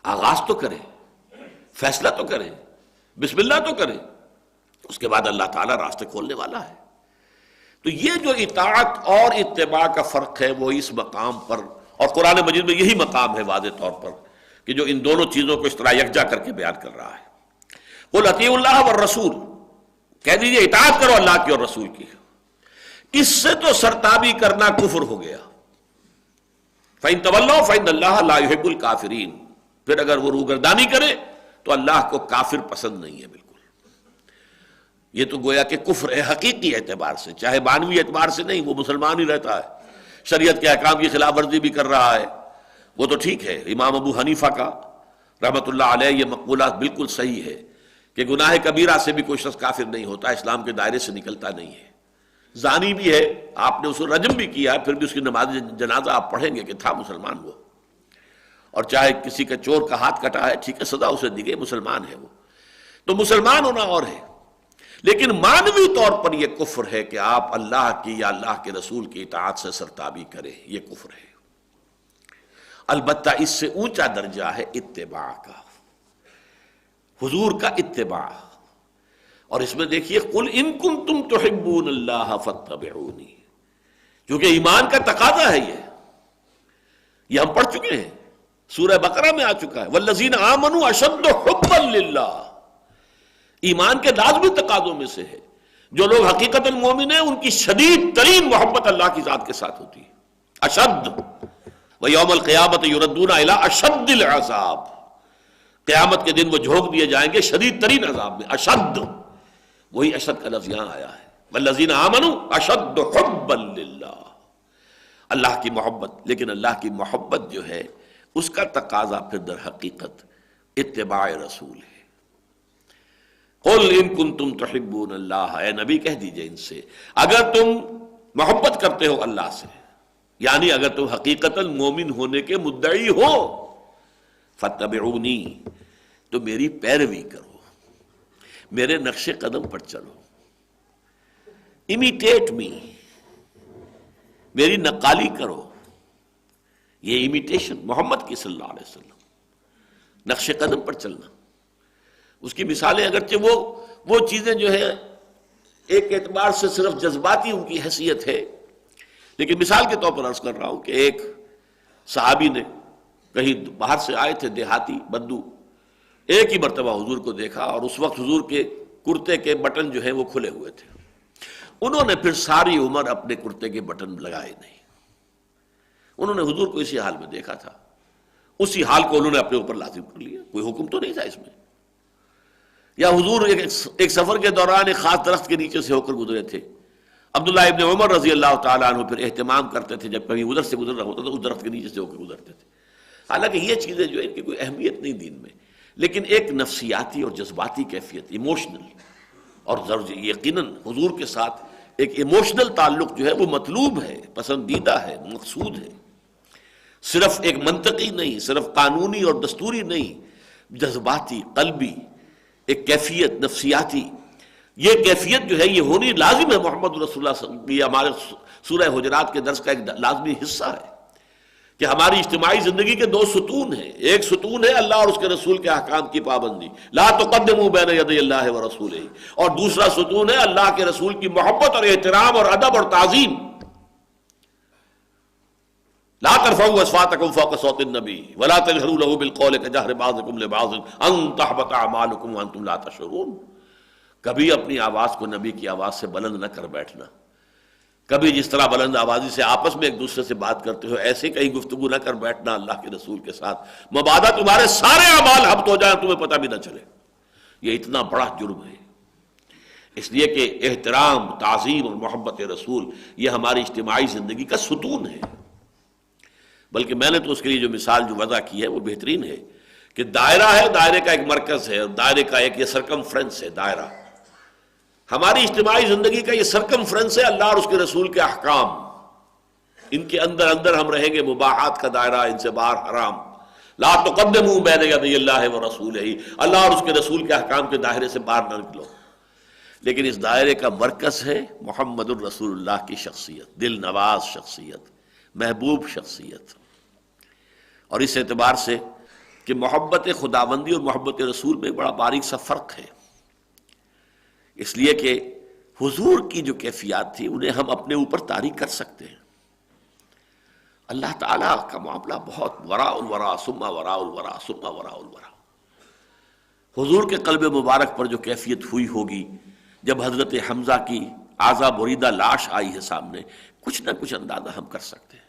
آغاز تو کریں، فیصلہ تو کریں، بسم اللہ تو کریں، اس کے بعد اللہ تعالیٰ راستے کھولنے والا ہے. تو یہ جو اطاعت اور اتباع کا فرق ہے وہ اس مقام پر، اور قرآن مجید میں یہی مقام ہے واضح طور پر کہ جو ان دونوں چیزوں کو اس طرح یکجا کر کے بیان کر رہا ہے. قُلْ اطیعوا اللہ والرسول، کہہ دیجئے اطاعت کرو اللہ کی اور رسول کی. اس سے تو سرتابی کرنا کفر ہو گیا. فَإِن تَوَلَّوْا فَإِنَّ اللَّهَ لَا يُحِبُّ الْكَافِرِينَ، پھر اگر وہ روگردانی کرے تو اللہ کو کافر پسند نہیں ہے بالکل. یہ تو گویا کہ کفر ہے حقیقی اعتبار سے، چاہے معنوی اعتبار سے نہیں، وہ مسلمان ہی رہتا ہے، شریعت کے احکام کی خلاف ورزی بھی کر رہا ہے، وہ تو ٹھیک ہے. امام ابو حنیفہ کا رحمۃ اللہ علیہ یہ مقولہ بالکل صحیح ہے کہ گناہ کبیرہ سے بھی کوئی شخص کافر نہیں ہوتا، اسلام کے دائرے سے نکلتا نہیں ہے. زانی بھی ہے، آپ نے اس کو رجم بھی کیا ہے، پھر بھی اس کی نماز جنازہ آپ پڑھیں گے کہ تھا مسلمان وہ. اور چاہے کسی کا چور کا ہاتھ کٹا ہے، ٹھیک ہے، سزا اسے دی گئی، مسلمان ہے وہ. تو مسلمان ہونا اور ہے، لیکن معنوی طور پر یہ کفر ہے کہ آپ اللہ کی یا اللہ کے رسول کی اطاعت سے سرتابی کریں، یہ کفر ہے. البتہ اس سے اونچا درجہ ہے اتباع کا، حضور کا اتباع. اور اس میں دیکھیے قُلْ إِن كُنتُمْ تُحِبُّونَ اللَّهَ فَاتَّبِعُونِي، کیونکہ ایمان کا تقاضا ہے. یہ ہم پڑھ چکے ہیں، سورہ بقرہ میں آ چکا ہے، وَالَّذِينَ آمَنُوا أَشَدُّ حُبًّا لِلَّهِ. ایمان کے لازمی تقاضوں میں سے ہے. جو لوگ حقیقت مومن ہیں ان کی شدید ترین محبت اللہ کی ذات کے ساتھ ہوتی ہے. اشد ویوم القیامت یردون الی اشد العذاب، قیامت کے دن وہ جھونک دیے جائیں گے شدید ترین عذاب میں. اشد، وہی اشد کا لفظ یہاں آیا ہے. والذین آمنوا اشد حبا للہ، اللہ کی محبت. لیکن اللہ کی محبت جو ہے اس کا تقاضا پھر در حقیقت اتباع رسول ہے. قل ان کنتم تحبون اللہ، اے نبی کہہ دیجئے ان سے اگر تم محبت کرتے ہو اللہ سے، یعنی اگر تم حقیقتاً مومن ہونے کے مدعی ہو، فاتبعونی، تو میری پیروی کرو، میرے نقش قدم پر چلو. امیٹیٹ می، میری نقالی کرو. یہ امیٹیشن محمد کی صلی اللہ علیہ وسلم، نقش قدم پر چلنا. اس کی مثالیں اگرچہ وہ چیزیں جو ہے ایک اعتبار سے صرف جذباتی ان کی حیثیت ہے، لیکن مثال کے طور پر عرض کر رہا ہوں کہ ایک صحابی نے کہیں باہر سے آئے تھے، دیہاتی بدو، ایک ہی مرتبہ حضور کو دیکھا اور اس وقت حضور کے کرتے کے بٹن جو ہیں وہ کھلے ہوئے تھے. انہوں نے پھر ساری عمر اپنے کرتے کے بٹن لگائے نہیں. انہوں نے حضور کو اسی حال میں دیکھا تھا، اسی حال کو انہوں نے اپنے اوپر لازم کر لیا، کوئی حکم تو نہیں تھا اس میں. یا حضور ایک سفر کے دوران ایک خاص درخت کے نیچے سے ہو کر گزرے تھے. عبداللہ ابن عمر رضی اللہ تعالیٰ عنہ پھر اہتمام کرتے تھے جب کبھی ادھر سے گزر رہا ہوتا تو اس درخت کے نیچے سے ہو کر گزرتے تھے. حالانکہ یہ چیزیں جو ہے ان کی کوئی اہمیت نہیں دین میں، لیکن ایک نفسیاتی اور جذباتی کیفیت، ایموشنل، اور یقیناً حضور کے ساتھ ایک ایموشنل تعلق جو ہے وہ مطلوب ہے، پسندیدہ ہے، مقصود ہے. صرف ایک منطقی نہیں، صرف قانونی اور دستوری نہیں، جذباتی، قلبی ایک کیفیت نفسیاتی. یہ کیفیت جو ہے یہ ہونی لازم ہے. محمد رسول اللہ صلی اللہ علیہ وسلم، یہ ہمارے سورہ حجرات کے درس کا ایک لازمی حصہ ہے کہ ہماری اجتماعی زندگی کے دو ستون ہیں. ایک ستون ہے اللہ اور اس کے رسول کے احکام کی پابندی، لا تقدموا بین یدی اللہ ورسولہ، اور دوسرا ستون ہے اللہ کے رسول کی محبت اور احترام اور ادب اور تعظیم. لا ترفعوا اصواتکم فوق صوت النبی ولا تجہروا له بالقول کجہر بعضکم لبعض ان تحبط اعمالکم وانتم لا تشعرون. کبھی اپنی آواز کو نبی کی آواز سے بلند نہ کر بیٹھنا. کبھی جس طرح بلند آوازی سے آپس میں ایک دوسرے سے بات کرتے ہو ایسے کہیں گفتگو نہ کر بیٹھنا اللہ کے رسول کے ساتھ، مبادا تمہارے سارے اعمال ہبط ہو جائیں تمہیں پتہ بھی نہ چلے. یہ اتنا بڑا جرم ہے. اس لیے کہ احترام، تعظیم اور محبت رسول یہ ہماری اجتماعی زندگی کا ستون ہے. بلکہ میں نے تو اس کے لیے جو مثال جو وضع کی ہے وہ بہترین ہے کہ دائرہ ہے، دائرے کا ایک مرکز ہے اور دائرے کا ایک یہ سرکمفرنس ہے. دائرہ ہماری اجتماعی زندگی کا یہ سرکمفرنس ہے، اللہ اور اس کے رسول کے احکام. ان کے اندر ہم رہیں گے. مباحات کا دائرہ، ان سے باہر حرام. لا تقدموا بین یدی اللہ ورسولہ، اللہ اور اس کے رسول کے احکام کے دائرے سے باہر نہ نکلو. لیکن اس دائرے کا مرکز ہے محمد الرسول اللہ کی شخصیت، دل نواز شخصیت، محبوب شخصیت. اور اس اعتبار سے کہ محبت خداوندی اور محبت رسول میں بڑا باریک سا فرق ہے. اس لیے کہ حضور کی جو کیفیات تھی انہیں ہم اپنے اوپر طاری کر سکتے ہیں. اللہ تعالیٰ کا معاملہ بہت وراء الورا ثم وراء الورا ثم وراء الورا. حضور کے قلب مبارک پر جو کیفیت ہوئی ہوگی جب حضرت حمزہ کی اعضا بریدہ لاش آئی ہے سامنے، کچھ نہ کچھ اندازہ ہم کر سکتے ہیں.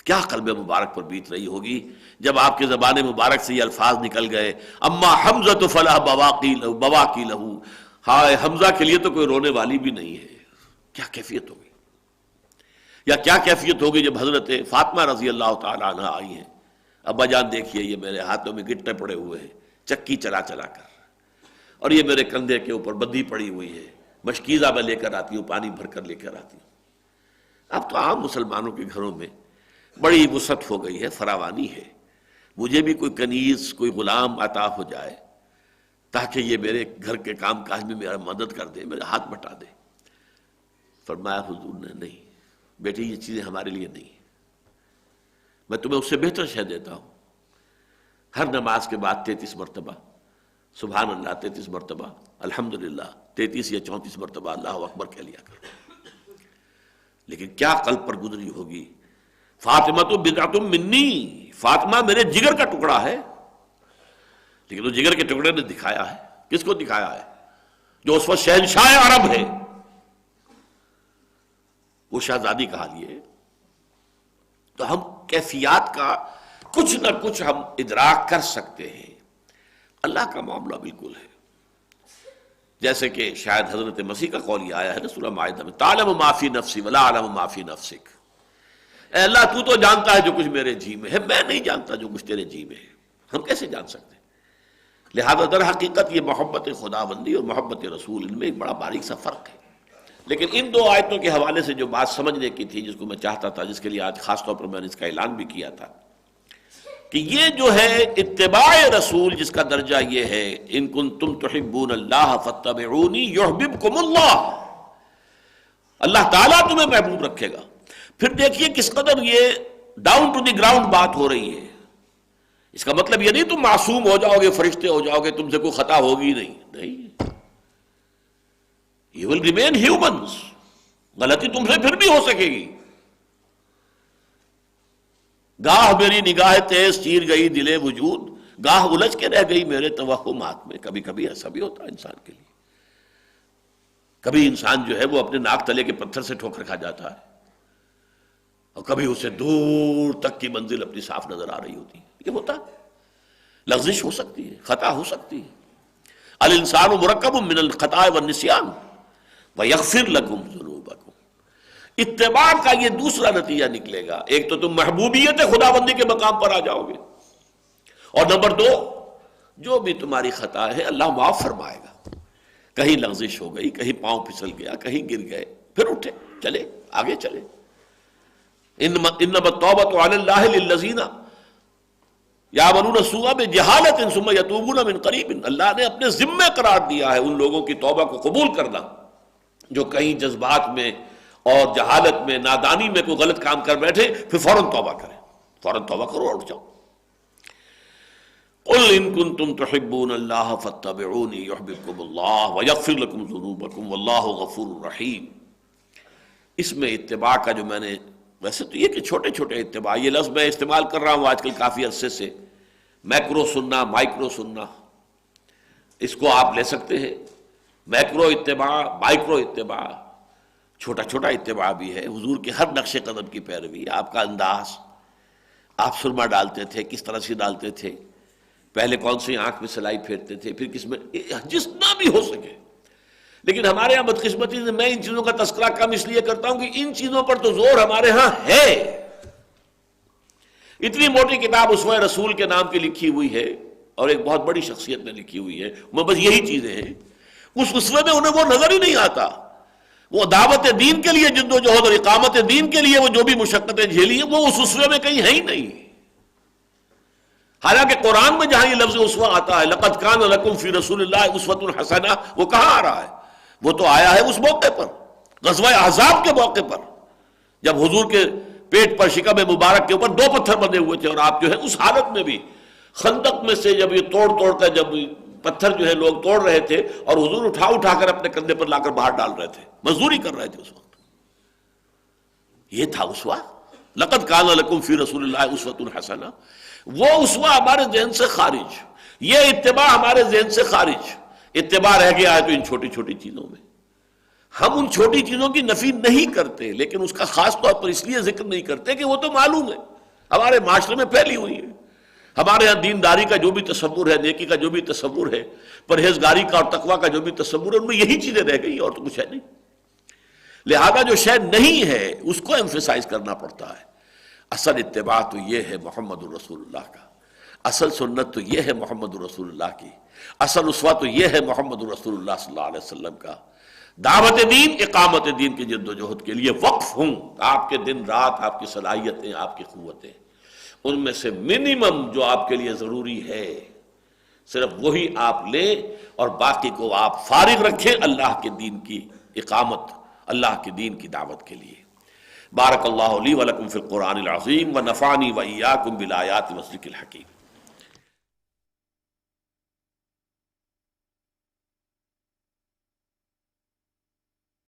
کیا قلب مبارک پر بیت رہی ہوگی جب آپ کے زبان مبارک سے یہ الفاظ نکل گئے، اما حمزہ فلا بواکی لہو، ہائے حمزہ کے لیے تو کوئی رونے والی بھی نہیں ہے. کیا کیفیت ہوگی؟ یا کیا کیفیت ہوگی جب حضرت فاطمہ رضی اللہ تعالی عنہ آئی ہیں. ابا جان دیکھیے یہ میرے ہاتھوں میں گٹے پڑے ہوئے ہیں چکی چلا چلا کر، اور یہ میرے کندھے کے اوپر بدی پڑی ہوئی ہے، مشکیزہ میں لے کر آتی ہوں، پانی بھر کر لے کر آتی ہوں. اب تو عام مسلمانوں کے گھروں میں بڑی وسعت ہو گئی ہے، فراوانی ہے. مجھے بھی کوئی کنیز، کوئی غلام عطا ہو جائے تاکہ یہ میرے گھر کے کام کاج میں میرا مدد کر دے، میرے ہاتھ بٹا دے. فرمایا حضور نے، نہیں بیٹی یہ چیزیں ہمارے لیے نہیں، میں تمہیں اس سے بہتر شے دیتا ہوں. ہر نماز کے بعد 33 مرتبہ سبحان اللہ، 33 مرتبہ الحمدللہ، 33 یا 34 مرتبہ اللہ اکبر کہہ لیا کرو. لیکن کیا قلب پر گزری ہوگی، فاطمہ تو بضعۃ منی، فاطمہ میرے جگر کا ٹکڑا ہے. لیکن وہ جگر کے ٹکڑے نے دکھایا ہے کس کو دکھایا ہے؟ جو اس وقت شہنشاہ عرب ہے، وہ شہزادی کا حال یہ ہے۔ تو ہم کیفیات کا کچھ نہ کچھ ہم ادراک کر سکتے ہیں۔ اللہ کا معاملہ بالکل ہے جیسے کہ شاید حضرت مسیح کا قول یہ آیا ہے نا سورہ مائدہ میں، تعلم ما فی نفسی ولا اعلم ما فی نفسک، اے اللہ تو تو جانتا ہے جو کچھ میرے جی میں ہے، میں نہیں جانتا جو کچھ تیرے جی میں ہے۔ ہم کیسے جان سکتے ہیں؟ لہذا در حقیقت یہ محبت خداوندی اور محبت رسول، ان میں ایک بڑا باریک سا فرق ہے۔ لیکن ان دو آیتوں کے حوالے سے جو بات سمجھنے کی تھی، جس کو میں چاہتا تھا، جس کے لیے آج خاص طور پر میں نے اس کا اعلان بھی کیا تھا، کہ یہ جو ہے اتباع رسول جس کا درجہ یہ ہے، ان کنتم تحبون اللہ فاتبعونی یحببکم اللہ، اللہ تعالیٰ تمہیں محبوب رکھے گا۔ پھر دیکھیے کس قدر یہ ڈاؤن ٹو دی گراؤنڈ بات ہو رہی ہے۔ اس کا مطلب یہ نہیں تم معصوم ہو جاؤ گے، فرشتے ہو جاؤ گے، تم سے کوئی خطا ہوگی نہیں، you will remain humans، غلطی تم سے پھر بھی ہو سکے گی۔ گاہ میری نگاہ تیز چیر گئی دل وجود، گاہ الجھ کے رہ گئی میرے توہمات میں۔ کبھی کبھی ایسا بھی ہوتا ہے انسان کے لیے، کبھی انسان جو ہے وہ اپنے ناک تلے کے پتھر سے ٹھوکر کھا جاتا ہے، اور کبھی اسے دور تک کی منزل اپنی صاف نظر آ رہی ہوتی ہے۔ یہ ہوتا ہے، لغزش ہو سکتی ہے، خطا ہو سکتی ہے۔ الانسان مرکب من الخطاء والنسیان ویغفر لکم ذنوبکم۔ اتباع کا یہ دوسرا نتیجہ نکلے گا، ایک تو تم محبوبیت خداوندی کے مقام پر آ جاؤ گے، اور نمبر دو جو بھی تمہاری خطا ہے اللہ معاف فرمائے گا۔ کہیں لغزش ہو گئی، کہیں پاؤں پھسل گیا، کہیں گر گئے، پھر اٹھے، چلے آگے چلے۔ انما التوبۃ علی اللہ للذین یعملون السوء بجہالۃ ثم یتوبون من قریب، اللہ نے اپنے ذمے قرار دیا ہے ان لوگوں کی توبہ کو قبول کرنا جو کہیں جذبات میں اور جہالت میں، نادانی میں کوئی غلط کام کر بیٹھے، پھر فوراً توبہ کریں، فوراً توبہ کرو اور اٹھ جاؤ۔ قل ان کنتم تحبون اللہ فاتبعونی یحببکم اللہ ویغفر لکم ذنوبکم واللہ غفور رحیم۔ اس میں اتباع کا جو میں نے، ویسے تو یہ کہ چھوٹے چھوٹے اتباع، یہ لفظ میں استعمال کر رہا ہوں آج کل کافی عرصے سے، میکرو سننا، مائکرو سننا، اس کو آپ لے سکتے ہیں۔ میکرو اتباع، مائکرو اتباع، چھوٹا چھوٹا اتباع بھی ہے، حضور کے ہر نقش قدم کی پیروی، آپ کا انداز، آپ سرما ڈالتے تھے کس طرح سے ڈالتے تھے، پہلے کون سی آنکھ میں سلائی پھیرتے تھے، پھر کس میں، جتنا بھی ہو سکے۔ لیکن ہمارے یہاں بدقسمتی سے میں ان چیزوں کا تذکرہ کم اس لیے کرتا ہوں کہ ان چیزوں پر تو زور ہمارے ہاں ہے۔ اتنی موٹی کتاب اسوہ رسول کے نام کی لکھی ہوئی ہے، اور ایک بہت بڑی شخصیت نے لکھی ہوئی ہے، وہ بس یہی چیزیں ہیں۔ اس اسوے میں انہیں وہ نظر ہی نہیں آتا، وہ دعوت دین کے لیے جد و جہد اور اقامت دین کے لیے وہ جو بھی مشقتیں جھیلی ہیں وہ اس اسوے میں کہیں ہے ہی نہیں۔ حالانکہ قرآن میں جہاں یہ لفظ اسوہ آتا ہے، لقد کان لکم فی رسول اللہ اسوۃ حسنہ، وہ کہاں آ رہا ہے؟ وہ تو آیا ہے اس موقع پر، غزوہ احزاب کے موقع پر، جب حضور کے پیٹ پر شکم مبارک کے اوپر 2 پتھر بندھے ہوئے تھے، اور آپ جو ہے اس حالت میں بھی خندق میں سے جب یہ توڑ کر جب پتھر جو ہے لوگ توڑ رہے تھے، اور حضور اٹھا کر اپنے کندھے پر لا کر باہر ڈال رہے تھے، مزدوری کر رہے تھے اس وقت۔ یہ تھا اسوہ، لقد کان لکم فی رسول اللہ اسوۃ حسنہ۔ وہ اسوہ ہمارے ذہن سے خارج، یہ اتباع ہمارے ذہن سے خارج۔ اتباع رہ گیا ہے تو ان چھوٹی چھوٹی چیزوں میں۔ ہم ان چھوٹی چیزوں کی نفی نہیں کرتے، لیکن اس کا خاص طور پر اس لیے ذکر نہیں کرتے کہ وہ تو معلوم ہے، ہمارے معاشرے میں پھیلی ہوئی ہے۔ ہمارے ہاں دینداری کا جو بھی تصور ہے، نیکی کا جو بھی تصور ہے، پرہیزگاری کا اور تقویٰ کا جو بھی تصور ہے، ان میں یہی چیزیں رہ گئی اور تو کچھ ہے نہیں۔ لہذا جو شے نہیں ہے اس کو ایمفیسائز کرنا پڑتا ہے۔ اصل اتباع تو یہ ہے محمد الرسول اللہ کا، اصل سنت تو یہ ہے محمد الرسول اللہ کی، اصل اسوہ تو یہ ہے محمد الرسول اللہ صلی اللہ علیہ وسلم کا۔ دعوت دین، اقامت دین کی جد و جہد کے لیے وقف ہوں، آپ کے دن رات، آپ کی صلاحیتیں، آپ کی قوتیں، ان میں سے منیمم جو آپ کے لیے ضروری ہے صرف وہی آپ لیں، اور باقی کو آپ فارغ رکھیں اللہ کے دین کی اقامت، اللہ کے دین کی دعوت کے لیے۔ بارک اللہ لی ولکم فی القرآن العظیم ونفعنی وإیاکم بالآیات والذکر الحکیم۔